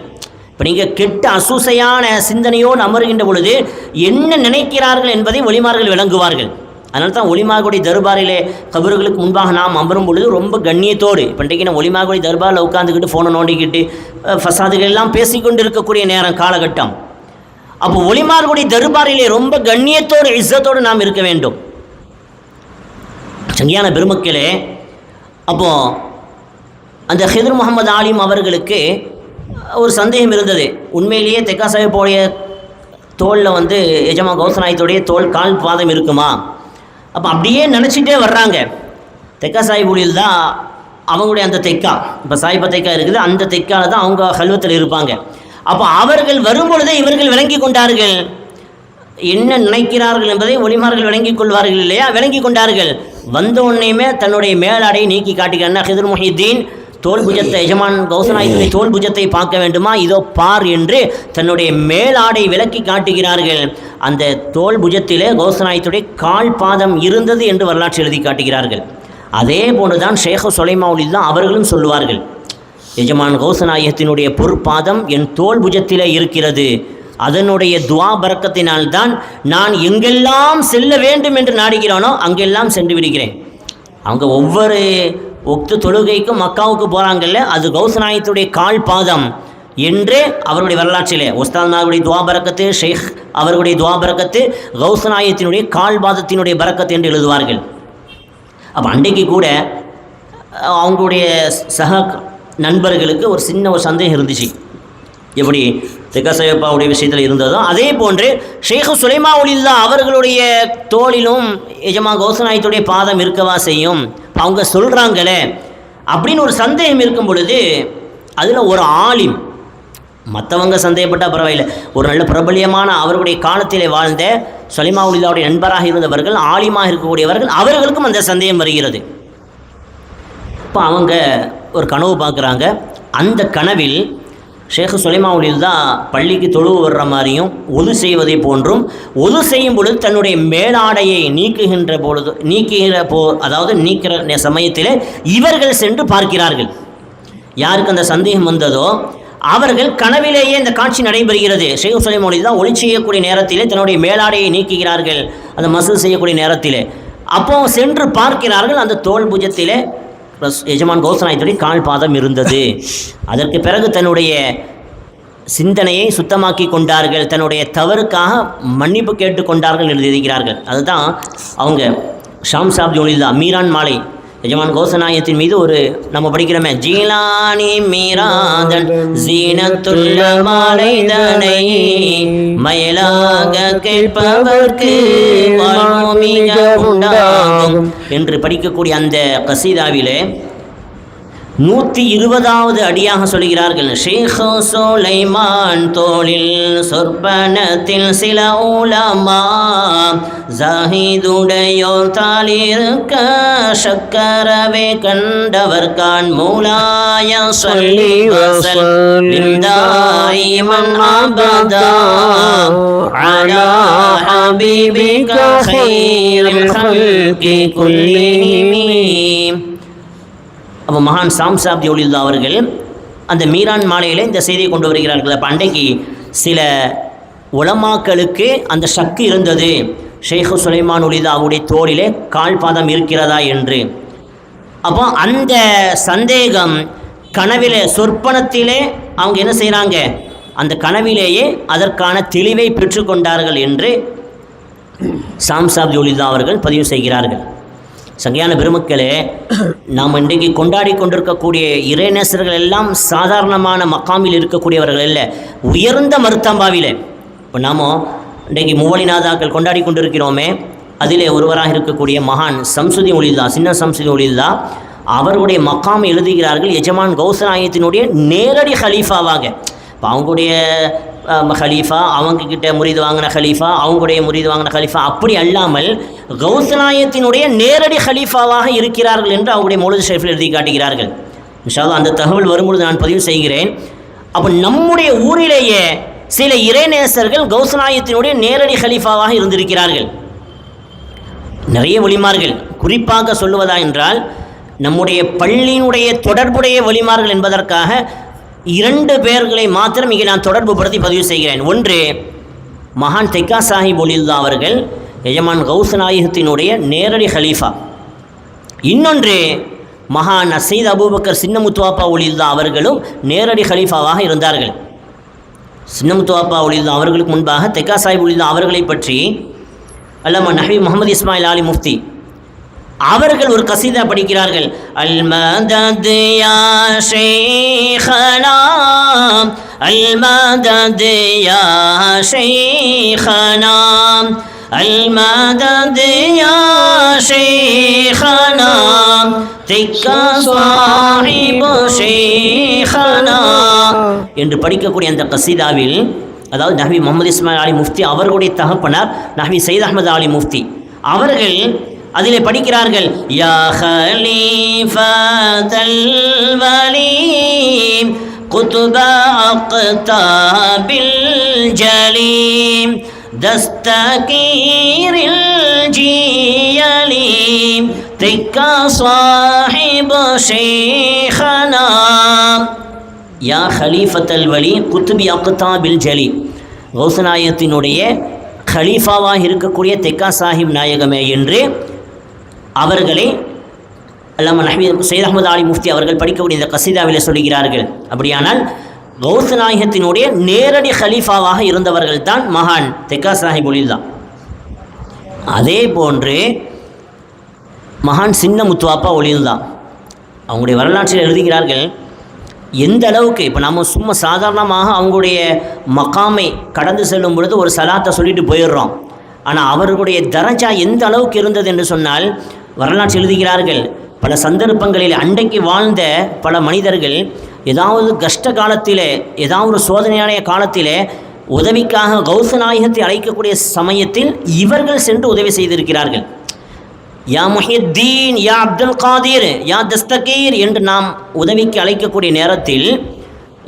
இப்போ நீங்கள் கெட்ட அசூசையான சிந்தனையோடு அமருகின்ற பொழுது என்ன நினைக்கிறார்கள் என்பதை ஒலிமார்கள் விளங்குவார்கள். அதனால தான் ஒலிமார்களுடைய தர்பாரிலே கபர்களுக்கு முன்பாக நாம் அமரும் பொழுது ரொம்ப கண்ணியத்தோடு, இப்போ இன்றைக்கு நான் ஒலிமார்களுடைய தர்பாரில் உட்காந்துக்கிட்டு ஃபோனை நோண்டிக்கிட்டு ஃபசாதுகள் எல்லாம் பேசிக்கொண்டு இருக்கக்கூடிய நேரம் காலகட்டம். அப்போ ஒலிமார்களுடைய தர்பாரிலே ரொம்ப கண்ணியத்தோடு இஸ்ஸத்தோடு நாம் இருக்க வேண்டும். சங்கியான பெருமக்களே, அப்போது அந்த ஹிதர் முகமது ஆலிம் அவர்களுக்கு ஒரு சந்தேகம் இருந்தது. உண்மையிலேயே தெக்கா சாஹிப்போடைய தோளில் வந்து எஜமா கௌசநாயத்துடைய தோல் கால் பாதம் இருக்குமா? அப்போ அப்படியே நினச்சிட்டே வர்றாங்க. தெக்கா சாஹிபுலில் தான் அவங்களுடைய அந்த தெக்கா, இப்போ சாஹிபா தெக்கா இருக்குது, அந்த தெக்கால தான் அவங்க கல்வத்தில் இருப்பாங்க. அப்போ அவர்கள் வரும்பொழுதே இவர்கள் விளங்கி கொண்டார்கள், என்ன நினைக்கிறார்கள் என்பதை ஒலிமார்கள் விளங்கி கொள்வார்கள் இல்லையா, விளங்கி கொண்டார்கள். வந்த உடனேயுமே தன்னுடைய மேலாடையை நீக்கி காட்டுகிறார். ஹிதர் முஹிதீன் தோல் புஜத்தை, எஜமான் கௌசநாயகத்துடைய தோல் புஜத்தை பார்க்க வேண்டுமா, இதோ பார் என்று தன்னுடைய மேலாடை விளக்கி காட்டுகிறார்கள். அந்த தோல் புஜத்திலே கௌசநாயகத்துடைய கால் பாதம் இருந்தது என்று வரலாற்று எழுதி காட்டுகிறார்கள். அதே போன்றுதான் ஷேக் சுலைமாவுலில் தான் அவர்களும் சொல்லுவார்கள், எஜமான் கௌசநாயகத்தினுடைய பொற்பாதம் என் தோல் புஜத்திலே இருக்கிறது, அதனுடைய துவா பரக்கத்தினால்தான் நான் எங்கெல்லாம் செல்ல வேண்டும் என்று நாடுகிறானோ அங்கெல்லாம் சென்று விடுகிறேன். அவங்க ஒவ்வொரு ஒக்து தொழுகைக்கும் மக்காவுக்கு போகிறாங்கல்ல, அது கௌசநாயகத்துடைய கால் பாதம் என்று அவருடைய வரலாற்றிலே உஸ்தாத்மாருடைய துவா பரக்கத்து, ஷேக் அவர்களுடைய துவா பரக்கத்து, கௌசநாயகத்தினுடைய கால் பாதத்தினுடைய பரக்கத்து என்று எழுதுவார்கள். அப்போ அன்றைக்கு கூட அவங்களுடைய சக நண்பர்களுக்கு ஒரு சின்ன ஒரு சந்தேகம் இருந்துச்சு. எப்படி தெக்கா சாஹிப்பாவுடைய விஷயத்தில் இருந்ததோ அதே போன்று ஷேக் சுலைமாவுலில்லா அவர்களுடைய தோளிலும் எஜமா கௌசநாயகத்துடைய பாதம் இருக்கவா செய்யும், அவங்க சொல்கிறாங்களே அப்படின்னு ஒரு சந்தேகம் இருக்கும் பொழுது, அதில் ஒரு ஆலிம், மற்றவங்க சந்தேகப்பட்டால் பரவாயில்லை, ஒரு நல்ல பிரபலியமான அவர்களுடைய காலத்திலே வாழ்ந்த சுலைமாவுலில்லாவுடைய நண்பராக இருந்தவர்கள், ஆலிமாக இருக்கக்கூடியவர்கள், அவர்களுக்கும் அந்த சந்தேகம் வருகிறது. இப்போ அவங்க ஒரு கனவு பார்க்குறாங்க. அந்த கனவில் ஷேக் சுலைமாவுலில் தான் பள்ளிக்கு தொழுவு வர்ற மாதிரியும் ஒது செய்வதை போன்றும், ஒது செய்யும் பொழுது தன்னுடைய மேலாடையை நீக்குகிற அதாவது நீக்கிற சமயத்தில் இவர்கள் சென்று பார்க்கிறார்கள். யாருக்கு அந்த சந்தேகம் வந்ததோ அவர்கள் கனவிலேயே இந்த காட்சி நடைபெறுகிறது. ஷேக் சுலைமாவுலில் தான் ஒளி செய்யக்கூடிய நேரத்திலே தன்னுடைய மேலாடையை நீக்குகிறார்கள், அந்த மசூல் செய்யக்கூடிய நேரத்திலே. அப்போ சென்று பார்க்கிறார்கள், அந்த தோல் புஜத்திலே எஜமான் கௌசநாயகத்துடைய கால் பாதம் இருந்தது. அதற்கு பிறகு தன்னுடைய சிந்தனையை சுத்தமாக்கி கொண்டார்கள், தன்னுடைய தவறுக்காக மன்னிப்பு கேட்டுக்கொண்டார்கள் என்று எழுதியிருக்கிறார்கள். அதுதான் அவங்க ஷாம் சாப் ஜோலில்லா மீரான் மாலை எஜமான் கௌசநாயகத்தின் மீது ஒரு நம்ம படிக்கிறோமே, ஜீலானி மீராதன் ஜீனத்துள்ள மாலைதனை மயலாக கேட்பவர்க்கு மிக உண்டாகும் என்று படிக்கக்கூடிய அந்த கசீதாவிலே 120வது அடியாக சொல்கிறார்கள், ஷேக் சுலைமான் தோளில் சொற்பனத்தில் சில உலமா ஜாஹிதுடையோர் தாளிருக்க சக்கரவே கண்டவர் கான் மூலாய சொல்லி வசல்லிம் தாயிமன் அபதா அலா ஹபீபிக கைரில் ஹல்கி குல்லிஹிம். அப்போ மகான் ஷாம் சாப் ஜோலில்லா அவர்கள் அந்த மீரான் மாலையில் இந்த செய்தியை கொண்டு வருகிறார்கள். அப்போ அன்றைக்கு சில உலமாக்களுக்கு அந்த சக்தி இருந்தது, ஷேக் சுலைமானுலில்லா அவருடைய தோளிலே கால் பாதம் இருக்கிறதா என்று. அப்போ அந்த சந்தேகம் கனவிலே சொற்பனத்திலே அவங்க என்ன செய்கிறாங்க, அந்த கனவிலேயே அதற்கான தெளிவை பெற்றுக்கொண்டார்கள் என்று ஷாம் சாப் ஜோலில்லா அவர்கள் பதிவு செய்கிறார்கள். சங்கையான பெருமக்களே, நாம் இன்றைக்கு கொண்டாடி கொண்டிருக்கக்கூடிய இறைநேசர்கள் எல்லாம் சாதாரணமான மக்காமில் இருக்கக்கூடியவர்கள் அல்ல, உயர்ந்த மருத்தம்பாவிலே. இப்போ நாம் இன்றைக்கு முவலிநாதாக்கள் கொண்டாடி கொண்டிருக்கிறோமே, அதிலே ஒருவராக இருக்கக்கூடிய மகான் சம்சுதீன் ஒலில்லா, சின்ன சம்சுதீன் ஒலில்லா அவருடைய மக்காம் எழுதுகிறார்கள், எஜமான் கௌசநாயகத்தினுடைய நேரடி ஹலீஃபாவாக. இப்போ அவங்களுடைய ஹலீஃபா, அவங்கக்கிட்ட முரீது வாங்கின ஹலீஃபா, அவங்களுடைய முரீது வாங்கின ஹலீஃபா, அப்படி அல்லாமல் கௌஸ்நாயகத்தினுடைய நேரடி ஹலீஃபாவாக இருக்கிறார்கள் என்று அவங்களுடைய மௌலூத் ஷரீஃபில் எழுதி காட்டுகிறார்கள். இன்ஷா அல்லாஹ் அந்த தகவல் வரும்பொழுது நான் பதிவு செய்கிறேன். அப்போ நம்முடைய ஊரிலேயே சில இறைநேசர்கள் கௌஸ்நாயகத்தினுடைய நேரடி ஹலீஃபாவாக இருந்திருக்கிறார்கள். நிறைய வலிமார்கள், குறிப்பாக சொல்லுவதா என்றால் நம்முடைய பள்ளியினுடைய தொடர்புடைய வலிமார்கள் என்பதற்காக 2 பேர்களை மாத்திரம் இங்கே நான் தொடர்பு படுத்தி பதிவு செய்கிறேன். ஒன்று மகான் தெக்கா சாஹிப் ஒலில்லா அவர்கள், எஜமான் கௌஸ்நாயகத்தினுடைய நேரடி ஹலீஃபா. இன்னொன்று மகான் சையத் அபூபக்கர் சின்னமுத்துவாப்பா ஒலில்லா அவர்களும் நேரடி ஹலீஃபாவாக இருந்தார்கள். சின்னமுத்துவாப்பா ஒலில்லா அவர்களுக்கு முன்பாக தெக்கா சாஹிப் ஒலில்லா அவர்களை பற்றி அல்லாமா நஹ்வி முஹம்மது இஸ்மாயில் ஆலி முஃப்தி அவர்கள் ஒரு கசீதா படிக்கிறார்கள். அல் மதத் யா ஷைഖனா, அல் மதத் யா ஷைഖனா, அல் மதத் யா ஷைഖனா, திக்கா சாஹிப் ஷைഖனா என்று படிக்கக்கூடிய அந்த கசீதாவில், அதாவது நஹ்வி முஹம்மது இஸ்மாயில் ஆலி முஃப்தி அவர்களுடைய தகப்பனார் நஹ்வி சையத் அஹ்மத் ஆலி முஃப்தி அவர்கள் அதிலே படிக்கிறார்கள். யா ஹலீஃபத்தல் வலீம் குதுப அக்தாபில் ஜலீம் தஸ்தகீரில் ஜியலீம் திக்கா சாஹிப் ஷைഖனா. யா ஹலீஃபத்தல் வலி குத்துபி அக்தாபில் ஜலி, கௌஸ்நாயகத்தினுடைய ஹலீஃபாவாக இருக்கக்கூடிய தெக்கா சாஹிப் நாயகமே என்று அவர்களை அல்லாமா நஹ்வி சையத் அஹ்மத் ஆலி முஃப்தி அவர்கள் படிக்கக்கூடிய இந்த கசீதாவில் சொல்கிறார்கள். அப்படியானால் கௌஸ்நாயகத்தினுடைய நேரடி ஹலீஃபாவாக இருந்தவர்கள் தான் மகான் தெக்கா சாஹிப் ஒலில்லா. அதே போன்று மகான் சின்ன முத்துவாப்பா ஒலில்லா அவங்களுடைய வரலாற்றில் எழுதுகிறார்கள். எந்த அளவுக்கு இப்போ நம்ம சும்மா சாதாரணமாக அவங்களுடைய மகாமை கடந்து செல்லும் பொழுது ஒரு சலாத்தை சொல்லிட்டு போயிடுறோம். ஆனால் அவர்களுடைய தரஜா எந்த அளவுக்கு இருந்தது என்று சொன்னால் வரலாற்று எழுதுகிறார்கள். பல சந்தர்ப்பங்களில் அன்றைக்கு வாழ்ந்த பல மனிதர்கள் ஏதாவது கஷ்ட காலத்திலே, ஏதாவது ஒரு சோதனையான காலத்திலே உதவிக்காக கௌஸ்நாயகத்தை அழைக்கக்கூடிய சமயத்தில் இவர்கள் சென்று உதவி செய்திருக்கிறார்கள். யா முஹித்தீன், யா அப்துல் காதிர், யா தஸ்தகீர் என்று நாம் உதவிக்கு அழைக்கக்கூடிய நேரத்தில்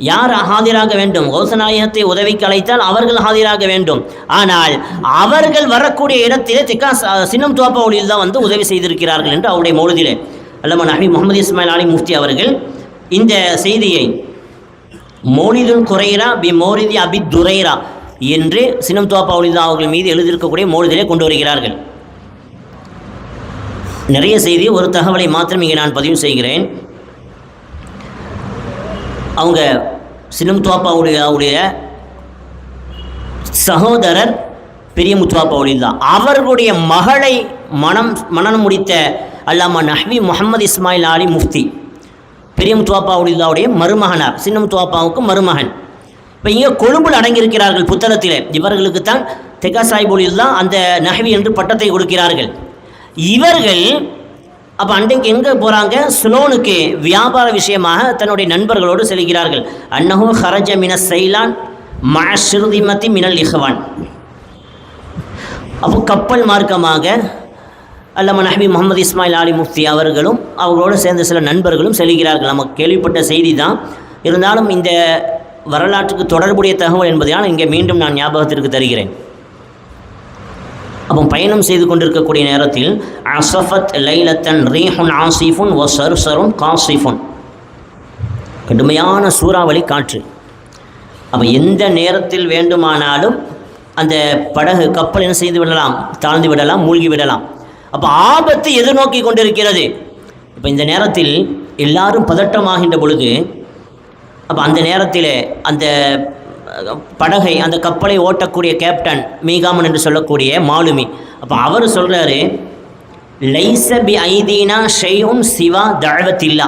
யார் ஹாதிராக வேண்டும்? கௌஸ்நாயகத்தை உதவிக்கு அழைத்தால் அவர்கள் ஹாதிராக வேண்டும். ஆனால் அவர்கள் வரக்கூடிய இடத்திலே தெக்கா சின்னம் துவாப்பா ஒளியில் தான் வந்து உதவி செய்திருக்கிறார்கள் என்று அவருடைய மௌலிதிலே அல்லாமா நஹ்வி முஹம்மது இஸ்மாயில் ஆலி முஃப்தி அவர்கள் இந்த செய்தியை மௌலிதுல் குரைரா பி மௌலிதி அபி துரைரா என்று சின்னம் துவாப்பா ஒளிதா அவர்கள் மீது எழுதியிருக்கக்கூடிய மௌலிதிலே கொண்டு வருகிறார்கள். நிறைய செய்தி, ஒரு தகவலை மாத்திரம் இங்கே நான் பதிவு செய்கிறேன். அவங்க சின்னம் துவாப்பாவுடைய சகோதரர் பெரிய முத்துவாப்பா ஒலில்லா அவர்களுடைய மகளை மனம் முடித்த அல்லாமா நஹ்வி முஹம்மது இஸ்மாயில் ஆலி முஃப்தி பெரிய முத்துவாப்பா ஒலில்லாவுடைய மருமகனார், சின்ன முத்துவாப்பாவுக்கு மருமகன். இப்போ இங்கே கொழும்பில் அடங்கியிருக்கிறார்கள் புத்தகத்திலே. இவர்களுக்கு தான் தெக்கா சாஹிப் ஒலில்லா அந்த நஹ்வி என்று பட்டத்தை கொடுக்கிறார்கள். இவர்கள் அப்போ அன்றைக்கு எங்கே போகிறாங்க? சுலோனுக்கு வியாபார விஷயமாக தன்னுடைய நண்பர்களோடு செல்கிறார்கள். அன்னஹு ஹரஜ மின சைலான் மஅஷ்ருதிமதி மினல் இஹ்வான். அப்போ கப்பல் மார்க்கமாக அல்லாமா நஹ்வி முஹம்மது இஸ்மாயில் ஆலி முஃப்தி அவர்களும் அவர்களோடு சேர்ந்த சில நண்பர்களும் செல்கிறார்கள். நமக்கு கேள்விப்பட்ட செய்தி தான், இருந்தாலும் இந்த வரலாற்றுக்கு தொடர்புடைய தகவல் என்பதால் இங்கே மீண்டும் நான் ஞாபகத்திற்கு தருகிறேன். அப்போ பயணம் செய்து கொண்டிருக்கக்கூடிய நேரத்தில் அசஃபத் லைலத்தன் ரீஹுன் ஆசிஃபுன் ஒ சருசருன் காசிஃபுன், கடுமையான சூறாவளி காற்று. அப்போ எந்த நேரத்தில் வேண்டுமானாலும் அந்த படகு கப்பல் என்ன செய்து விடலாம், தாழ்ந்து விடலாம், மூழ்கி விடலாம். அப்போ ஆபத்து எதிர்நோக்கி கொண்டிருக்கிறது. இப்போ இந்த நேரத்தில் எல்லாரும் பதட்டமாகின்ற பொழுது, அப்போ அந்த நேரத்தில் அந்த படகை, அந்த கப்பலை ஓட்டக்கூடிய கேப்டன் மீகாமன் என்று சொல்லக்கூடிய மாலுமி, அப்போ அவர் சொல்கிறாரு, லைஸ பி ஐதீனா ஷைஉன் சிவா தஅவத்தில்லா,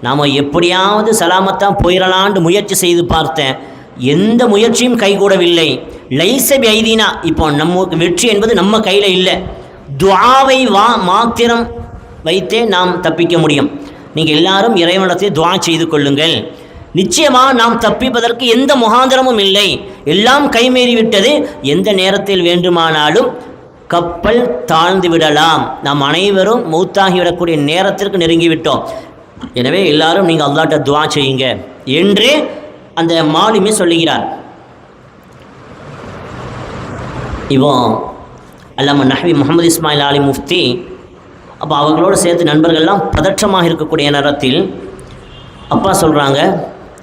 நாம் எப்படியாவது சலாமத்தான் போயிடலான்னு முயற்சி செய்து பார்த்தேன், எந்த முயற்சியும் கைகூடவில்லை. லைஸ பி ஐதீனா, இப்போ நமக்கு வெற்றி என்பது நம்ம கையில் இல்லை, துஆவை மாத்திரம் வைத்தே நாம் தப்பிக்க முடியும். நீங்கள் எல்லாரும் இறைவனிடத்தில் துஆ செய்து கொள்ளுங்கள். நிச்சயமாக நாம் தப்பிப்பதற்கு எந்த முகாந்திரமும் இல்லை, எல்லாம் கைமீறிவிட்டது. எந்த நேரத்தில் வேண்டுமானாலும் கப்பல் தாழ்ந்து விடலாம். நாம் அனைவரும் மௌத்தாகிவிடக்கூடிய நேரத்திற்கு நெருங்கிவிட்டோம். எனவே எல்லாரும் நீங்கள் அல்லாஹ்ட்ட துஆ செய்யுங்க என்று அந்த மாலுமி சொல்லுகிறார். இப்போ அல்லாமா நஹ்வி முகமது இஸ்மாயில் அலி முஃப்தி அப்போ அவங்களோடு சேர்த்து நண்பர்கள்லாம் பதற்றமாக இருக்கக்கூடிய நேரத்தில் அப்பா சொல்கிறாங்க,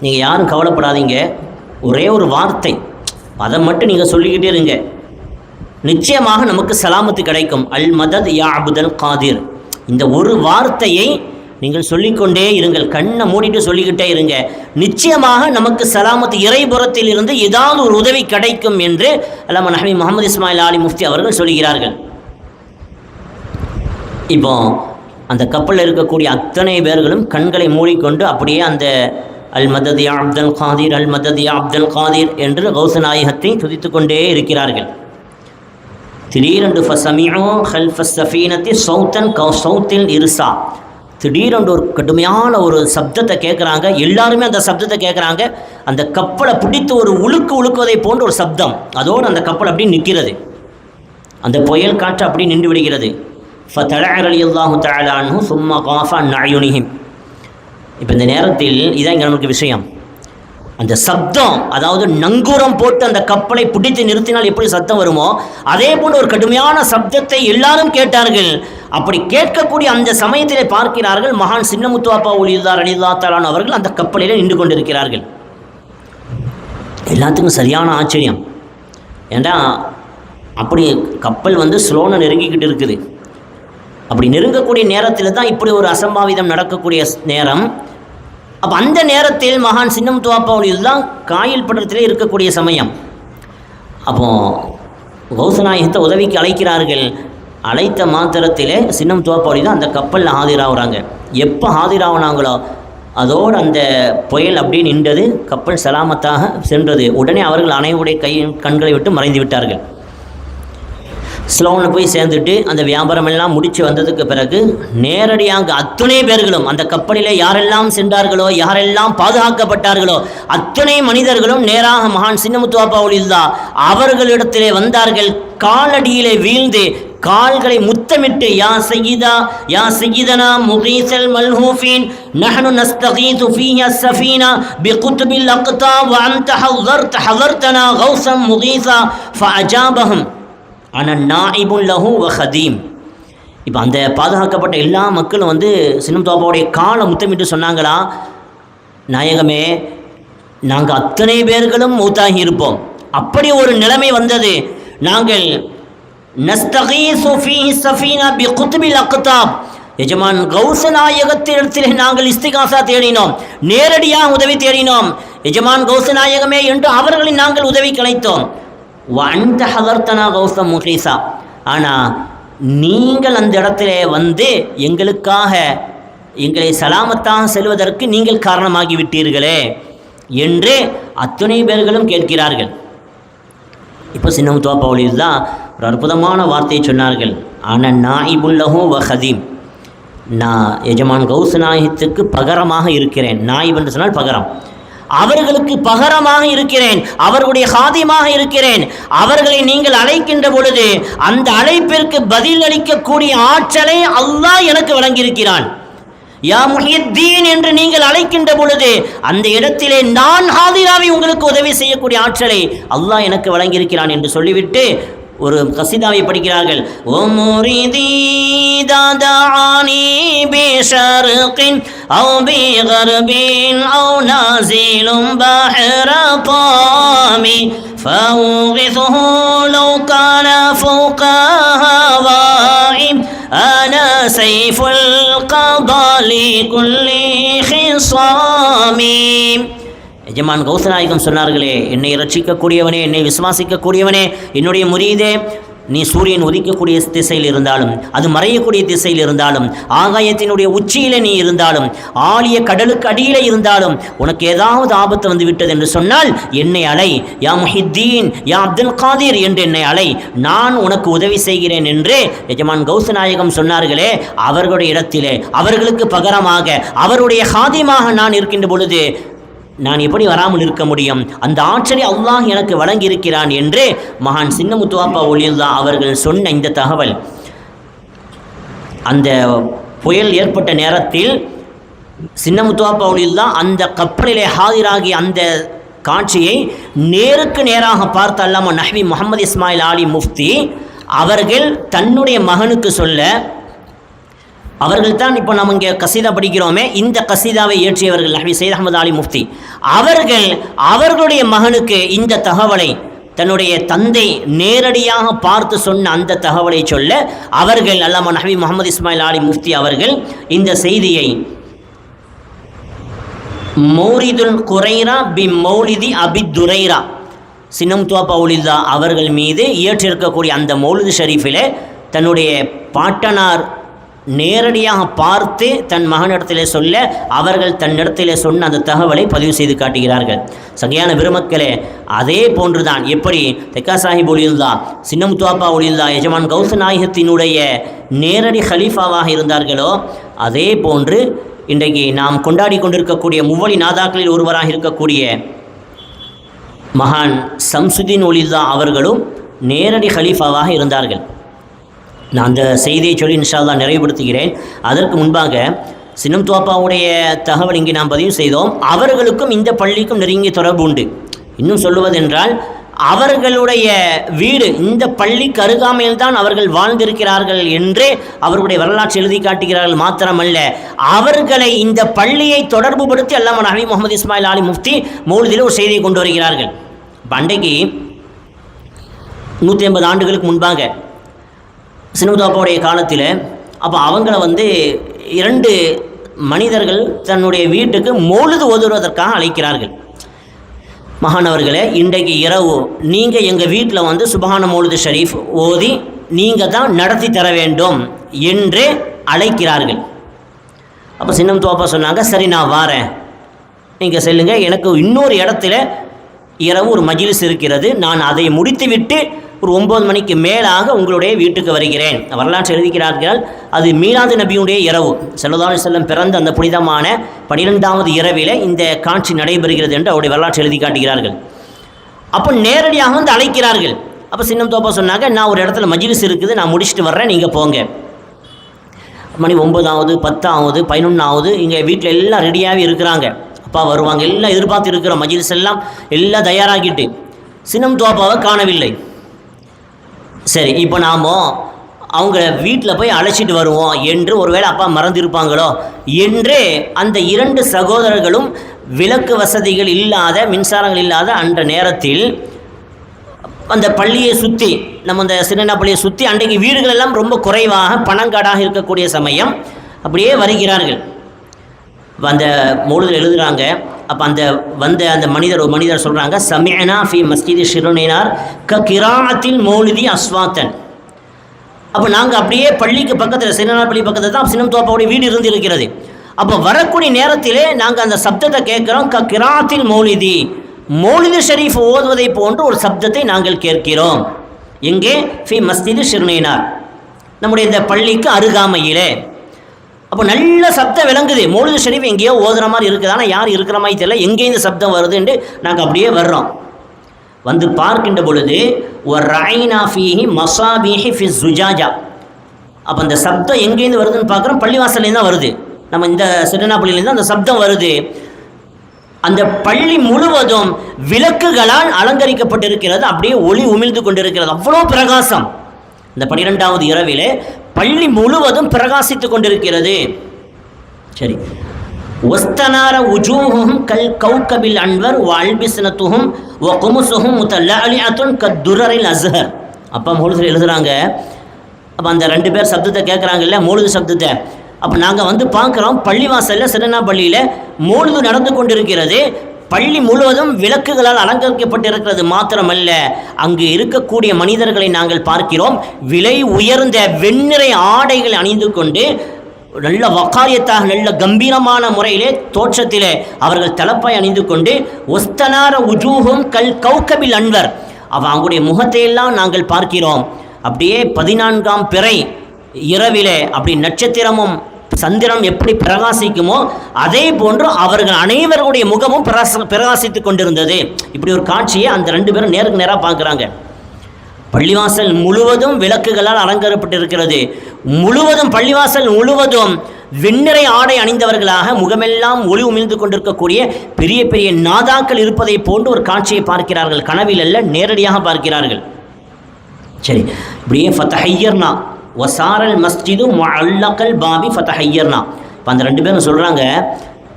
நீங்கள் யாரும் கவலைப்படாதீங்க, ஒரே ஒரு வார்த்தை அதை மட்டும் நீங்கள் சொல்லிக்கிட்டே இருங்க, நிச்சயமாக நமக்கு சலாமத்து கிடைக்கும். அல் மதத் யா அப்துல் காதிர், இந்த ஒரு வார்த்தையை நீங்கள் சொல்லிக்கொண்டே இருங்கள், கண்ணை மூடிட்டு சொல்லிக்கிட்டே இருங்க, நிச்சயமாக நமக்கு சலாமத்து இறைபுறத்தில் இருந்து ஏதாவது ஒரு உதவி கிடைக்கும் என்று அல்லாமா நஹ்வி முகமது இஸ்மாயில் அலி முஃப்தி அவர்கள் சொல்கிறார்கள். இப்போ அந்த கப்பலில் இருக்கக்கூடிய அத்தனை பேர்களும் கண்களை மூடிக்கொண்டு அப்படியே அந்த அல் மதத் யா அப்துல் காதிர், அல் மதத் யா அப்துல் காதிர் என்று கௌச நாயகத்தை துதித்து கொண்டே இருக்கிறார்கள். திடீரென்று ஃபஸமிஉ ஹல்ஃப ஸஃபீனத்தி ஸௌத்தன் கௌசௌத்தில் இர்ஸா, திடீரென்று ஒரு கடுமையான ஒரு சப்தத்தை கேட்குறாங்க. எல்லாருமே அந்த சப்தத்தை கேட்குறாங்க. அந்த கப்பலை பிடித்து ஒரு உழுக்குவதை போன்ற ஒரு சப்தம், அதோடு அந்த கப்பல் அப்படி நிற்கிறது. அந்த புயல் காற்று அப்படி நின்று விடுகிறது. ஃபதலஅ ரலியல்லாஹு தஆலா அன்ஹு சும்ம காஃப அன் அயுனிஹிம். இப்போ இந்த நேரத்தில் இதான் இங்கே நமக்கு விஷயம். அந்த சப்தம், அதாவது நங்கூரம் போட்டு அந்த கப்பலை பிடித்து நிறுத்தினால் எப்படி சத்தம் வருமோ அதே போன்ற ஒரு கடுமையான சப்தத்தை எல்லாரும் கேட்டார்கள். அப்படி கேட்கக்கூடிய அந்த சமயத்திலே பார்க்கிறார்கள், மகான் சின்னமுத்துவாப்பா ஒலிதார் ரலியல்லாஹு தஆலா அன்ஹு அவர்கள் அந்த கப்பலிலே நின்று கொண்டிருக்கிறார்கள். எல்லாத்துக்கும் சரியான ஆச்சரியம். ஏண்டா அப்படி கப்பல் ஸ்லோனை நெருங்கிக்கிட்டு இருக்குது. அப்படி நெருங்கக்கூடிய நேரத்தில் தான் இப்படி ஒரு அசம்பாவிதம் நடக்கக்கூடிய நேரம். அப்போ அந்த நேரத்தில் மகான் சின்னமுத்துவாப்பா ஒலிதான் காயில் பட்டத்திலே இருக்கக்கூடிய சமயம். அப்போது கௌசநாயகத்தை உதவிக்கு அழைக்கிறார்கள். அழைத்த மாத்திரத்திலே சின்னமுத்துவாப்பா ஒலி தான் அந்த கப்பலில் ஆதிராகிறாங்க. எப்போ ஆதிராகினாங்களோ அதோடு அந்த புயல் அப்படியே நின்றது, கப்பல் சலாமத்தாக சென்றது. உடனே அவர்கள் அனைவருடைய கண்களை விட்டு மறைந்து விட்டார்கள். ஸ்லோனில் போய் சேர்ந்துட்டு அந்த வியாபாரம் எல்லாம் முடித்து வந்ததுக்கு பிறகு நேரடியாக அத்தனை பேர்களும் அந்த கப்பலிலே யாரெல்லாம் சென்றார்களோ, யாரெல்லாம் பாதுகாக்கப்பட்டார்களோ அத்தனை மனிதர்களும் நேராக மகான் சின்னமுத்துவாப்பா ஒலிதா அவர்களிடத்திலே வந்தார்கள். காலடியிலே வீழ்ந்து கால்களை முத்தமிட்டு, யா சையிதா யா சையிதனா முகீஸல் மல்ஹூஃபின் நஹ்னு நஸ்தகீது ஃபீஹி அஸ்ஸஃபீனா பிகுத்பில் அக்தா வ அன்த ஹதர்தனா கௌஸம் முகீஸா ஃபஅஜாபஹும் அன நாயிபுன் லஹு வ ஹதீம். இப்போ அந்த பாதுகாக்கப்பட்ட எல்லா மக்களும் சின்னமுத்துவாப்பாவுடைய காலை முத்தமிட்டு சொன்னாங்களா, நாயகமே நாங்கள் அத்தனை பேர்களும் மௌத்தாகி இருப்போம். அப்படி ஒரு நிலைமை வந்தது. நாங்கள் நஸ்தகீஸு ஃபீஹி ஸஃபீனா பிகுத்பில் அக்தாப், எஜமான் கௌஸ நாயகத்திடத்திலே நாங்கள் இஸ்திகாசா தேடினோம், நேரடியாக உதவி தேடினோம். எஜமான் கௌஸ நாயகமே என்று அவர்களை நாங்கள் உதவி கிடைத்தோம். வந்த ஹதர்த்தனா கௌசம் முகீஸா, ஆனால் நீங்கள் அந்த இடத்துல எங்களுக்காக எங்களை சலாமத்தாக செல்வதற்கு நீங்கள் காரணமாகிவிட்டீர்களே என்று அத்துணை பேர்களும் கேட்கிறார்கள். இப்போ சின்னமுத்துவாப்பா ஒலி தான் ஒரு அற்புதமான வார்த்தையை சொன்னார்கள். ஆனால் நாயிபுல்லஹு வ ஹதீம், நான் எஜமான் கௌஸ் நாயகத்துக்கு பகரமாக இருக்கிறேன். நாயிப் என்று சொன்னால் பகரம், அவர்களுக்கு பகரமாக இருக்கிறேன், அவர்களுடைய ஹாதிமாக இருக்கிறேன். அவர்களை நீங்கள் அழைக்கின்ற பொழுது அந்த அழைப்பிற்கு பதில் அளிக்கக்கூடிய ஆற்றலை அல்லாஹ் எனக்கு வழங்கியிருக்கிறான். யா முஹித்தீன் என்று நீங்கள் அழைக்கின்ற பொழுது அந்த இடத்திலே நான் ஹாதிராவை உங்களுக்கு உதவி செய்யக்கூடிய ஆற்றலை அல்லாஹ் எனக்கு வழங்கியிருக்கிறான் என்று சொல்லிவிட்டு ஒரு கசிதாவை படிக்கிறார்கள். ஓ முரிதி தாதானி பிஷர்கின் அவு பிகர்பின் அவு நாசிலும் பஹ்ர தாமி ஃபௌகிதுஹு லவ் கான ஃபௌக ஹவாஇம் அனா சைஃபுல் கதா லிகுல்லி ஹிஸாமி. எஜமான் கௌசநாயகம் சொன்னார்களே, என்னை ரட்சிக்கக்கூடியவனே, என்னை விசுவாசிக்கக்கூடியவனே, என்னுடைய முரீதே, நீ சூரியன் உதிக்கக்கூடிய திசையில் இருந்தாலும், அது மறையக்கூடிய திசையில் இருந்தாலும், ஆகாயத்தினுடைய உச்சியிலே நீ இருந்தாலும், ஆழிய கடலுக்கு அடியிலே இருந்தாலும், உனக்கு ஏதாவது ஆபத்து விட்டது என்று சொன்னால் என்னை அலை, யா முஹித்தீன் யா அப்துல் காதிர் என்று என்னை அலை, நான் உனக்கு உதவி செய்கிறேன் என்று எஜமான் கௌசநாயகம் சொன்னார்களே. அவர்களுடைய இடத்திலே அவர்களுக்கு பகரமாக அவருடைய ஹாதிமாக நான் இருக்கின்ற பொழுது நான் எப்படி வராமல் இருக்க முடியும்? அந்த ஆற்றலை அல்லாஹ் எனக்கு வழங்கியிருக்கிறான் என்று மகான் சின்ன முத்துவாப்பா ஒலியுல்லா அவர்கள் சொன்ன இந்த தகவல், அந்த புயல் ஏற்பட்ட நேரத்தில் சின்ன முத்துவாப்பா ஒலியுல்லா அந்த கப்பலிலே ஹாதிராகி அந்த காட்சியை நேருக்கு நேராக பார்த்த அல்லாமா நஹ்வி முகமது இஸ்மாயில் ஆலி முஃப்தி அவர்கள் தன்னுடைய மகனுக்கு சொல்ல, அவர்கள் தான் இப்போ நம்ம இங்கே கசீதா படிக்கிறோமே, இந்த கசீதாவை இயற்றியவர்கள் நஹ்வி சையத் அஹமது ஆலி முஃப்தி அவர்கள் அவர்களுடைய மகனுக்கு இந்த தகவலை தன்னுடைய தந்தை நேரடியாக பார்த்து சொன்ன அந்த தகவலை சொல்ல, அவர்கள் அல்லாமா நஹ்வி முகமது இஸ்மாயில் ஆலி முஃப்தி அவர்கள் இந்த செய்தியை மௌரிதுல் குரைரா பி மௌலிதி அபி துரைரா சின்னம் துவாப்பா ஒலியுல்லா அவர்கள் மீது இயற்றிருக்கக்கூடிய அந்த மௌலிது ஷரீஃபிலே தன்னுடைய பாட்டனார் நேரடியாக பார்த்து தன் மகனிடத்திலே சொல்ல, அவர்கள் தன்னிடத்திலே சொன்ன அந்த தகவலை பதிவு செய்து காட்டுகிறார்கள். சகையான பெருமக்களே, அதே போன்றுதான் எப்படி தெக்கா சாஹிப் ஒலியுல்லா சின்னம் துவாப்பா ஒலியுல்லா எஜமான் கௌச நாயகத்தினுடைய நேரடி ஹலீஃபாவாக இருந்தார்களோ, அதே போன்று இன்றைக்கு நாம் கொண்டாடி கொண்டிருக்கக்கூடிய முவ்வழி நாதாக்களில் ஒருவராக இருக்கக்கூடிய மகான் சம்சுதீன் ஒலியுல்லா அவர்களும் நேரடி ஹலீஃபாவாக இருந்தார்கள். நான் அந்த செய்தியை சொல்லி இன்ஷா அல்லாஹ் நிறைவுபடுத்துகிறேன். அதற்கு முன்பாக சின்னம் துவாப்பாவுடைய தகவல் இங்கே நாம் பதிவு செய்தோம். அவர்களுக்கும் இந்த பள்ளிக்கும் நெருங்கிய தொடர்பு உண்டு. இன்னும் சொல்லுவதென்றால், அவர்களுடைய வீடு இந்த பள்ளிக்கு அருகாமையில் தான் அவர்கள் வாழ்ந்திருக்கிறார்கள் என்று அவர்களுடைய வரலாற்று எழுதி காட்டுகிறார்கள். மாத்திரமல்ல, அவர்களை இந்த பள்ளியை தொடர்பு படுத்தி அல்லாமா நஹ்வி முகமது இஸ்மாயில் ஆலி முஃப்தி மௌலிதில் ஒரு செய்தியை கொண்டு வருகிறார்கள். பண்டைக்கு 150 ஆண்டுகளுக்கு முன்பாக சின்னமுத்துவாப்பாவுடைய காலத்தில், அப்போ அவங்கள 2 மனிதர்கள் தன்னுடைய வீட்டுக்கு மௌலிது ஓதுவதற்காக அழைக்கிறார்கள். மகானவர்களே, இன்றைக்கு இரவு நீங்கள் எங்கள் வீட்டில் சுபஹான மௌலிது ஷரீஃப் ஓதி நீங்கள் தான் நடத்தி தர வேண்டும் என்று அழைக்கிறார்கள். அப்போ சின்னமுத்துவாப்பா சொன்னாங்க, சரி நான் வாரேன், நீங்கள் செல்லுங்க, எனக்கு இன்னொரு இடத்துல இரவு ஒரு மஜ்லிஸ் இருக்கிறது, நான் அதை முடித்துவிட்டு ஒரு 9 மணிக்கு மேலாக உங்களுடைய வீட்டுக்கு வருகிறேன். வரலாற்று எழுதிக்கிறார்கள், அது மீலாது நபியுடைய இரவு, ஸல்லல்லாஹு அலைஹி வஸல்லம் பிறந்த அந்த புனிதமான 12வது இரவிலே இந்த காட்சி நடைபெறுகிறது என்று அவருடைய வரலாற்று எழுதி காட்டுகிறார்கள். அப்போ நேரடியாக அழைக்கிறார்கள். அப்போ சின்னம் தோப்பா சொன்னாங்க, நான் ஒரு இடத்துல மஜ்லிஸ் இருக்குது, நான் முடிச்சுட்டு வர்றேன், நீங்கள் போங்க. மணி 9ஆவது 10ஆவது 11ஆவது இங்கே வீட்டில் எல்லாம் ரெடியாகவே இருக்கிறாங்க. அப்பா வருவாங்க, எல்லாம் எதிர்பார்த்து இருக்கிறோம், மஜ்லிஸ் எல்லாம் தயாராகிட்டு. சின்னம் தோப்பாவை காணவில்லை. சரி, இப்போ நாம் அவங்க வீட்டில் போய் அழைச்சிட்டு வருவோம் என்று ஒருவேளை அப்பா மறந்திருப்பாங்களோ என்று அந்த 2 சகோதரர்களும் விளக்கு வசதிகள் இல்லாத, மின்சாரங்கள் இல்லாத அந்த நேரத்தில் அந்த பள்ளியை சுற்றி, நம்ம அந்த சின்ன பள்ளியை சுற்றி, அன்றைக்கு வீடுகள் எல்லாம் ரொம்ப குறைவாக பணங்காடாக இருக்கக்கூடிய சமயம் அப்படியே வருகிறார்கள். அந்த மௌலிதில் எழுதுகிறாங்க. அப்போ அந்த மனிதர் சொல்கிறாங்க, சமிஅனா ஃபி மஸ்ஜிதி ஷிருனினார் க கிராஅத்தில் மௌலிதி அஸ்வாத்தன். அப்போ நாங்கள் அப்படியே பள்ளிக்கு பக்கத்தில், சின்னனார் பள்ளி பக்கத்தில் தான் சின்னம் தோப்பாவுடைய வீடு இருந்து இருக்கிறது. அப்போ வரக்கூடிய நேரத்திலே நாங்கள் அந்த சப்தத்தை கேட்குறோம், க கிராஅத்தில் மௌலிதி, மௌலிது ஷரீஃப் ஓதுவதை போன்று ஒரு சப்தத்தை நாங்கள் கேட்கிறோம். எங்கே? ஃபி மஸ்ஜிதி ஷிருனினார், நம்முடைய இந்த பள்ளிக்கு அருகாமையிலே. அப்போ நல்ல சப்தம் விளங்குது, மௌலிது ஷரீஃப் எங்கேயோ ஓதுற மாதிரி இருக்குது, ஆனால் யார் இருக்கிற மாதிரி தெரியல, எங்கே இந்த சப்தம் வருதுன்னு நாங்கள் அப்படியே வர்றோம். பார்க்கின்ற பொழுது ஒரு ராயினா ஃபீஹி மசாபீஹி ஃபி ஜுஜாஜா. அப்போ அந்த சப்தம் எங்கேருந்து வருதுன்னு பார்க்குறோம், பள்ளிவாசல்லேருந்து தான் வருது, நம்ம இந்த சிறுனா பள்ளியிலேருந்து அந்த சப்தம் வருது. அந்த பள்ளி முழுவதும் விளக்குகளால் அலங்கரிக்கப்பட்டிருக்கிறது, அப்படியே ஒளி உமிழ்ந்து கொண்டிருக்கிறது, அவ்வளோ பிரகாசம். இந்த 12வது இரவிலே பள்ளி முழுவதும் பிரகாசித்து கொண்டிருக்கிறது. சரி, வஸ்தனார உஜூஹும் கல் கௌகபில் அன்வர் வல்பிஸ்னத்துஹும் வகுமுசுஹும் முதல்லஅலிஅத்துன் கத்துரரில் அஸ்ஹர். அப்போ மௌலிதில் எழுதுகிறாங்க. அப்போ அந்த 2 பேர் சப்தத்தை கேட்குறாங்கல்ல, மௌலிது சப்தத்தை. அப்போ நாங்கள் பார்க்குறோம், பள்ளிவாசலில் சிறுனா பள்ளியில் மௌலிது நடந்து கொண்டிருக்கிறது, பள்ளி முழுவதும் விளக்குகளால் அலங்கரிக்கப்பட்டிருக்கிறது. மாத்திரமல்ல, அங்கு இருக்கக்கூடிய மனிதர்களை நாங்கள் பார்க்கிறோம், விலை உயர்ந்த வெண்ணிறை ஆடைகளை அணிந்து கொண்டு நல்ல வக்காரியத்தாக, நல்ல கம்பீரமான முறையிலே தோற்றத்திலே அவர்கள் தலப்பாய் அணிந்து கொண்டு, ஒஸ்தனார உஜூஹும் கல் கௌகபில் அன்வர், அவங்களுடைய முகத்தையெல்லாம் நாங்கள் பார்க்கிறோம். அப்படியே 14ஆம் பிறை இரவிலே அப்படி நட்சத்திரமும் சந்திரன் எப்படி பிரகாசிக்குமோ அதே போன்று அவர்கள் அனைவருடைய முகமும் பிரகாசித்து கொண்டிருந்தது. இப்படி ஒரு காட்சியை அந்த 2 பேரும் நேருக்கு நேராக பார்க்குறாங்க. பள்ளிவாசல் முழுவதும் விளக்குகளால் அலங்கரிக்கப்பட்டிருக்கிறது. பள்ளிவாசல் முழுவதும் வெண்ணிறை ஆடை அணிந்தவர்களாக முகமெல்லாம் ஒளி உமிழ்ந்து கொண்டிருக்கக்கூடிய பெரிய பெரிய நாதாக்கள் இருப்பதை போன்று ஒரு காட்சியை பார்க்கிறார்கள். கனவில் அல்ல, நேரடியாக பார்க்கிறார்கள். சரி, இப்படியே ஃபதஹையர்னா வசாரல் மஸ்ஜிது முஅல்லகல் பாபி ஃபதஹையர்னா. இப்போ அந்த 2 பேரும் சொல்கிறாங்க,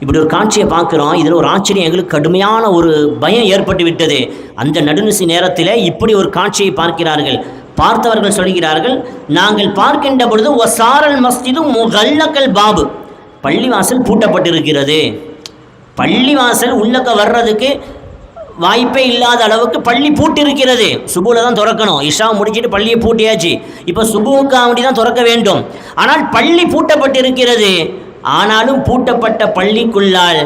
இப்படி ஒரு காட்சியை பார்க்குறோம், இதில் ஒரு ஆச்சரியம், எங்களுக்கு கடுமையான ஒரு பயம் ஏற்பட்டு விட்டது. அந்த நடுநிசி நேரத்தில் இப்படி ஒரு காட்சியை பார்க்கிறார்கள். பார்த்தவர்கள் சொல்கிறார்கள், நாங்கள் பார்க்கின்ற பொழுது வசாரல் மஸ்ஜிது முகல்லக்கல் பாபு, பள்ளிவாசல் பூட்டப்பட்டிருக்கிறது. பள்ளிவாசல் உள்ளக்க வர்றதுக்கு வாய்ப்பே இல்லாத அளவுக்கு பள்ளி பூட்டிருக்கிறது. சுபுவில் தான் திறக்கணும், இஷா முடிச்சுட்டு பள்ளியை பூட்டியாச்சு, இப்போ சுபுவுக்காக தான் திறக்க வேண்டும். ஆனால் பள்ளி பூட்டப்பட்டிருக்கிறது. ஆனாலும் பூட்டப்பட்ட பள்ளிக்குள்ளால்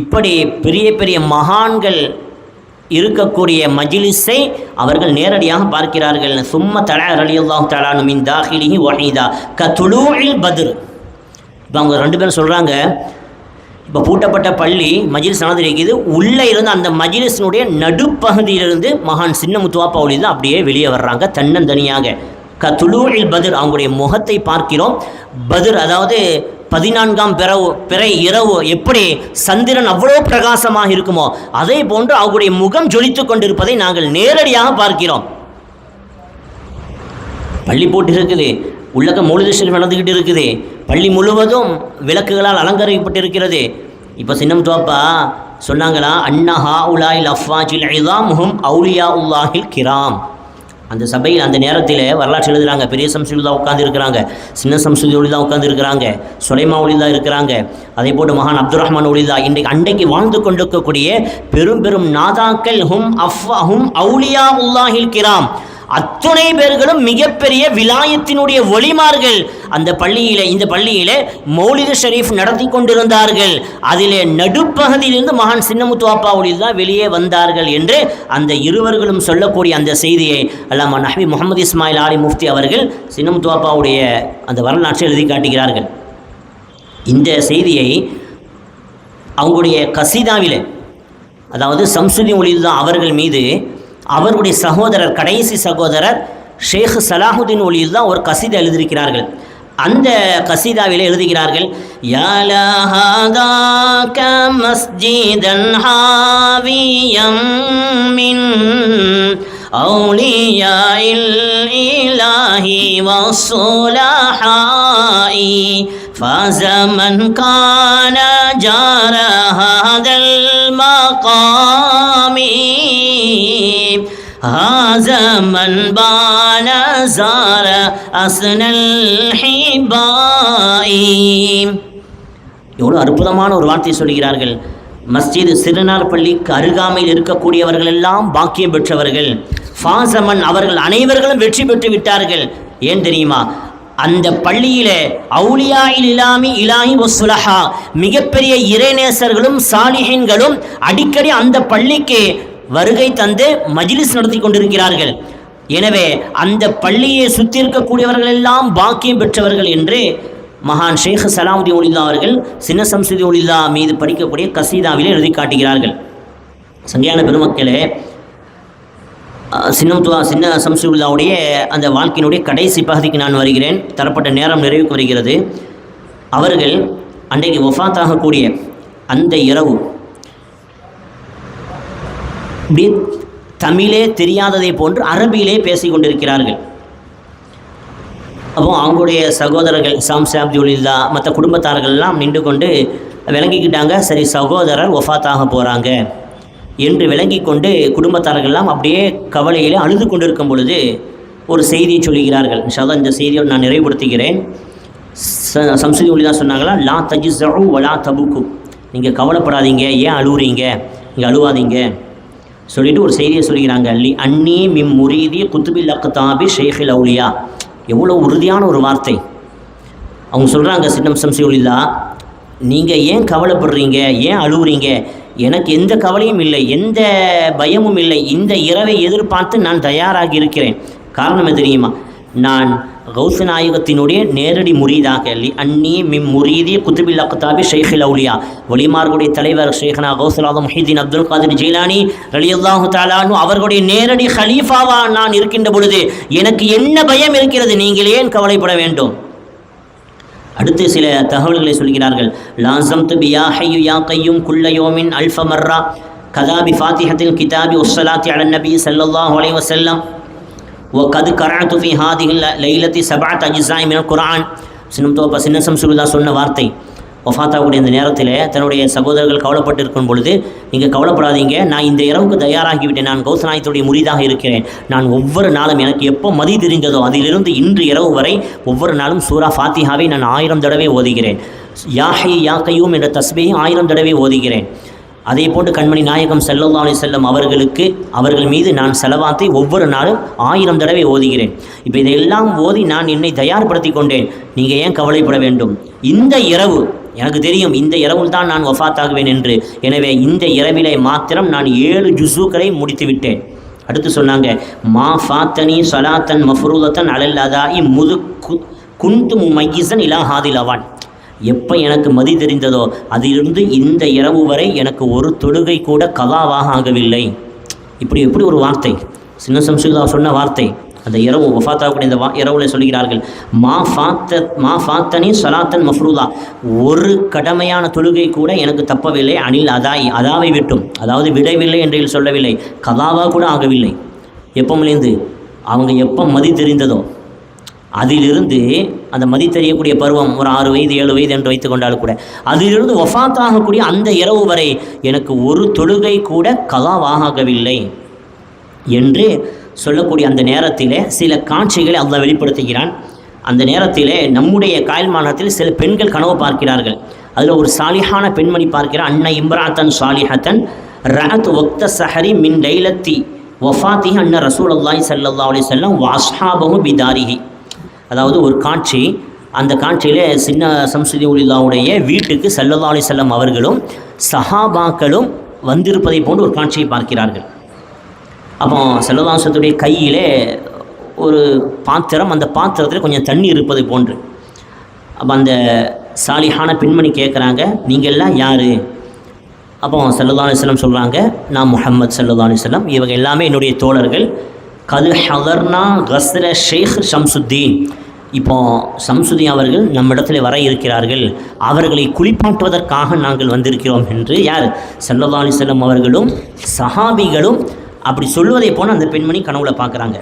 இப்படி பெரிய பெரிய மகான்கள் இருக்கக்கூடிய மஜ்லிஸை அவர்கள் நேரடியாக பார்க்கிறார்கள். சும்ம தலா ரலியல்லாஹு தஆலா மின் தாஹிலிஹி வஹீதா கதுலூஇல் பத்ர். இப்போ அவங்க 2 பேரும் சொல்கிறாங்க, இப்போ பூட்டப்பட்ட பள்ளி மஜ்லிஸ் நடந்திருக்குது, உள்ளே இருந்து அந்த மஜ்லிஸினுடைய நடுப்பகுதியிலிருந்து மகான் சின்ன முத்துவாப்பா ஒளி தான் அப்படியே வெளியே வர்றாங்க தன்னந்தனியாக. கதுலூஇல் பத்ர், அவங்களுடைய முகத்தை பார்க்கிறோம். பத்ர் அதாவது 14ஆம் பிறை இரவு எப்படி சந்திரன் அவ்வளோ பிரகாசமாக இருக்குமோ அதே போன்று அவருடைய முகம் ஜொலித்து கொண்டிருப்பதை நாங்கள் நேரடியாக பார்க்கிறோம். பள்ளி போட்டு இருக்குது, உள்ளக மௌலிது ஷரீஃப் நடந்துக்கிட்டு இருக்குது, பள்ளி முழுவதும் விளக்குகளால் அலங்கரிக்கப்பட்டிருக்கிறது. இப்போ சின்னம் துவாப்பா சொன்னாங்களா, அன்னஹா உலாயில் அஃபாஜில் இதாமுஹும் அவுலியா உல்லாஹில் கிராம். அந்த சபையில் அந்த நேரத்தில் வரலாற்று எழுதுகிறாங்க, பெரிய சம்சுல்லா உட்காந்துருக்கிறாங்க, சின்ன சம்சுல்லா உட்காந்துருக்கிறாங்க, சுலைமா ஒளிதா இருக்கிறாங்க, அதே போட்டு மகான் அப்துல் ரஹ்மான் ஒளிதா, அன்றைக்கு வாழ்ந்து கொண்டிருக்கக்கூடிய பெரும் பெரும் நாதாக்கள் ஹும் அவுலியா உல்லாஹில் கிராம், அத்துணை பேர்களும் மிகப்பெரிய விலாயத்தினுடைய ஒளிமார்கள். அந்த பள்ளியிலே, இந்த பள்ளியிலே மௌலிது ஷரீஃப் நடத்தி கொண்டிருந்தார்கள். அதிலே நடுப்பகுதியிலிருந்து மகான் சின்னமுத்துவாப்பா ஒளிதான் வெளியே வந்தார்கள் என்று அந்த இருவர்களும் சொல்லக்கூடிய அந்த செய்தியை அல்லாமா நஹ்வி முகமது இஸ்மாயில் ஆலி முஃப்தி அவர்கள் சின்னமுத்துவாப்பாவுடைய அந்த வரலாற்றை எழுதி காட்டுகிறார்கள். இந்த செய்தியை அவங்களுடைய கசீதாவிலே, அதாவது சம்சுதீன் ஒளிதான் அவர்கள் மீது அவருடைய சகோதரர், கடைசி சகோதரர் ஷேக் சலாஹுதீன் ஒலியில் தான் ஒரு கசீதா எழுதியிருக்கிறார்கள். அந்த கசீதாவில் எழுதுகிறார்கள், யாலஹாதாக மஸ்ஜிதன் ஹாவியம் மின் அவுலியாஇல் இலாஹி வஸ்ஸுலஹாஇ ஃபஸமன் கான ஜார ஹாதல் மகாமி هذا من بان زار أسن الحباء. எவ்வளோ அற்புதமான ஒரு வார்த்தையை சொல்கிறார்கள். மஸ்ஜித் சிறுநார் பள்ளிக்கு அருகாமையில் இருக்கக்கூடியவர்கள் எல்லாம் பாக்கியம் பெற்றவர்கள். ஃபாசமன், அவர்கள் அனைவர்களும் வெற்றி பெற்று விட்டார்கள். ஏன் தெரியுமா? அந்த பள்ளியிலே அவுலியாயில் இலாஹி வஸ்ஸுலஹா, மிகப்பெரிய இறைநேசர்களும் சாலிஹீன்களும் அடிக்கடி அந்த பள்ளிக்கு வருகை தந்து மஜ்லிஸ் நடத்தி கொண்டிருக்கிறார்கள். எனவே அந்த பள்ளியை சுற்றி இருக்கக்கூடியவர்கள் எல்லாம் பாக்கியம் பெற்றவர்கள் என்று மகான் ஷேக் சலாஹுதீன் ஒலில்லா அவர்கள் சின்ன சம்சுதீன் ஒலில்லா மீது படிக்கக்கூடிய கசீதாவிலே எழுதி காட்டுகிறார்கள். சங்கையான பெருமக்களே, சின்ன சம்சுல்லாவுடைய அந்த வாழ்க்கையினுடைய கடைசி பகுதிக்கு நான் வருகிறேன். தரப்பட்ட நேரம் நிறைவுக்கு வருகிறது. அவர்கள் அன்றைக்கு வஃபாத்தாகக்கூடிய அந்த இரவு இப்படி தமிழே தெரியாததை போன்று அரபியிலே பேசி கொண்டிருக்கிறார்கள். அப்போ அவங்களுடைய சகோதரர்கள் சாம்சாப்துல்லா மற்ற குடும்பத்தார்கள்லாம் நின்று கொண்டு விளங்கிக்கிட்டாங்க. சரி, சகோதரர் வஃபாத்தாக போகிறாங்க என்று விளங்கி கொண்டு குடும்பத்தார்கள்லாம் அப்படியே கவலையிலே அழுது கொண்டிருக்கும் பொழுது ஒரு செய்தியை சொல்லுகிறார்கள். இன்ஷாஅல்லாஹ் இந்த செய்தியோடு நான் நிறைவுபடுத்துகிறேன். சம்சுதீன் தான் சொன்னாங்களா, லா தஜ்ஸஉ வலா தபுக்கு, நீங்கள் கவலைப்படாதீங்க, ஏன் அழுவுறீங்க, நீங்கள் அழுவாதீங்க சொல்லிட்டு ஒரு செய்தியை சொல்கிறாங்க. லி அன்னி மிம் முரீதி குத்துபில் அக்தாபி ஷேഖில் அவுலியா. எவ்வளோ உறுதியான ஒரு வார்த்தை. அவங்க சொல்கிறாங்க, சின்னம் சம்சுல்லா, நீங்கள் ஏன் கவலைப்படுறீங்க, ஏன் அழுவுறீங்க, எனக்கு எந்த கவலையும் இல்லை, எந்த பயமும் இல்லை, இந்த இரவை எதிர்பார்த்து நான் தயாராகி இருக்கிறேன். காரணம் தெரியுமா? நான் கௌச நாயகத்தினுடைய நேரடி முரீதாக அன்னி மிம் முரீதி குத்துபில் அக்தாபி ஷேഖில் அவுலியா வலிமார்களுடைய தலைவர் ஷேഖனா கௌசுல் ஆதம் முஹிதீன் அப்துல் காதிர் ஜீலானி ரலியல்லாஹு தஆலா அன்ஹு அவர்களுடைய நேரடி ஹலீஃபாவா நான் இருக்கின்ற பொழுது எனக்கு என்ன பயம் இருக்கிறது? நீங்கள் ஏன் கவலைப்பட வேண்டும்? அடுத்து சில தகவல்களை சொல்கிறார்கள். லாசம்து பியா ஹய்யு யா கையும் குல்ல யோமின் அல்ஃப மர்ரா கதாபி ஃபாத்திஹத்தில் கிதாபி உஸ்ஸலாத்தி அலன் நபி ஸல்லல்லாஹு அலைஹி வஸல்லம் وقد قرأت في هذه الليلة 7 أجزاء من القرآن. சின்ன சம்சுல்லா சொன்ன வார்த்தை வஃபாத்தாவுடைய இந்த நேரத்தில் தன்னுடைய சகோதரர்கள் கவலைப்பட்டு இருக்கும் பொழுது, நீங்கள் கவலைப்படாதீங்க, நான் இந்த இரவுக்கு தயாராகிவிட்டேன், நான் கௌசநாயகத்துடைய முரீதாக இருக்கிறேன், நான் ஒவ்வொரு நாளும் எனக்கு எப்போ மதி தெரிந்ததோ அதிலிருந்து இன்று இரவு வரை ஒவ்வொரு நாளும் சூரா ஃபாத்திஹாவை நான் 1000 தடவை ஓதுகிறேன். யா ஹய் யா கையூம் என்ற தஸ்பீஹை 1000 தடவை ஓதுகிறேன். அதே போன்று கண்மணி நாயகம் ஸல்லல்லாஹு அலைஹி வஸல்லம் அவர்கள் மீது நான் ஸலவாத்தை ஒவ்வொரு நாளும் 1000 தடவை ஓதுகிறேன். இப்போ இதையெல்லாம் ஓதி நான் என்னை தயார்படுத்தி கொண்டேன். நீங்கள் ஏன் கவலைப்பட வேண்டும்? இந்த இரவு எனக்கு தெரியும், இந்த இரவில் தான் நான் வஃபாத்தாகுவேன் என்று. எனவே இந்த இரவிலே மாத்திரம் நான் 7 ஜுஸுக்களை முடித்து விட்டேன். அடுத்து சொன்னாங்க, மா ஃபாத்தனி ஸலாத்தன் மஃரூதத்தன் அலல் அதாஇ முது குன்து முமையிஸன் இலா ஹாதில் அவான். எப்போ எனக்கு மதி தெரிந்ததோ அதிலிருந்து இந்த இரவு வரை எனக்கு ஒரு தொழுகை கூட கலாவாக ஆகவில்லை. எப்படி ஒரு வார்த்தை, சின்ன சம்சுல்லா சொன்ன வார்த்தை. அந்த இரவு வஃபாத்தாகக்கூடிய இந்த இரவுல சொல்கிறார்கள், மா ஃபாத்தனி ஸலாத்தன் மஃரூதா, ஒரு கடமையான தொழுகை கூட எனக்கு தப்பவில்லை. அனில் அதாவை விட்டும், அதாவது விடவில்லை என்று சொல்லவில்லை, கலாவாக கூட ஆகவில்லை. எப்போலேருந்து அவங்க எப்போ மதி தெரிந்ததோ அதிலிருந்து, அந்த மதி தெரியக்கூடிய பருவம் ஒரு 6 வயது 7 வயது என்று வைத்து கொண்டாலும் கூட, அதிலிருந்து வஃபாத்தாகக்கூடிய அந்த இரவு வரை எனக்கு ஒரு தொழுகை கூட கலாவாகவில்லை என்று சொல்லக்கூடிய அந்த நேரத்திலே சில காட்சிகளை அல்லாஹ் வெளிப்படுத்துகிறான். அந்த நேரத்திலே நம்முடைய காயல்மானத்தில் சில பெண்கள் கனவு பார்க்கிறார்கள். அதில் ஒரு சாலிஹான பெண்மணி பார்க்கிறார். அன்ன இம்ராத்தன் சாலிஹத்தன் ரஅத் வக்த சஹரி மின் லைலத்தி வஃபாத்திஹி அன்ன ரசூலுல்லாஹி ஸல்லல்லாஹு அலைஹி வஸல்லம் வஅஸ்ஹாபஹு பிதாரிஹி. அதாவது ஒரு காட்சி, அந்த காட்சியில் சின்ன சம்சுதியுல்லாவுடைய வீட்டுக்கு ஸல்லல்லாஹு அலைஹி வஸல்லம் அவர்களும் சஹாபாக்களும் வந்திருப்பதை போன்று ஒரு காட்சியை பார்க்கிறார்கள். அப்போ ஸல்லல்லாஹு அலைஹி வஸல்லத்துடைய கையிலே ஒரு பாத்திரம், அந்த பாத்திரத்தில் கொஞ்சம் தண்ணி இருப்பது போன்று. அப்போ அந்த சாலிஹான பெண்மணி கேட்குறாங்க, நீங்கள் எல்லாம் யார்? அப்போ ஸல்லல்லாஹு அலைஹி வஸல்லம் சொல்கிறாங்க, நான் முஹம்மது ஸல்லல்லாஹு அலைஹி வஸல்லம், இவங்க எல்லாமே என்னுடைய தோழர்கள். கது ஹதர்னா கஸ்ர ஷேக் ஷம்சுத்தீன், இப்போ ஷம்சுத்தீன் அவர்கள் நம்மிடத்தில் வர இருக்கிறார்கள், அவர்களை குளிப்பாட்டுவதற்காக நாங்கள் வந்திருக்கிறோம் என்று யார்? ஸல்லல்லாஹு அலைஹி வஸல்லம் அவர்களும் சஹாபிகளும் அப்படி சொல்வதை போன அந்த பெண்மணி கனவுல பார்க்குறாங்க.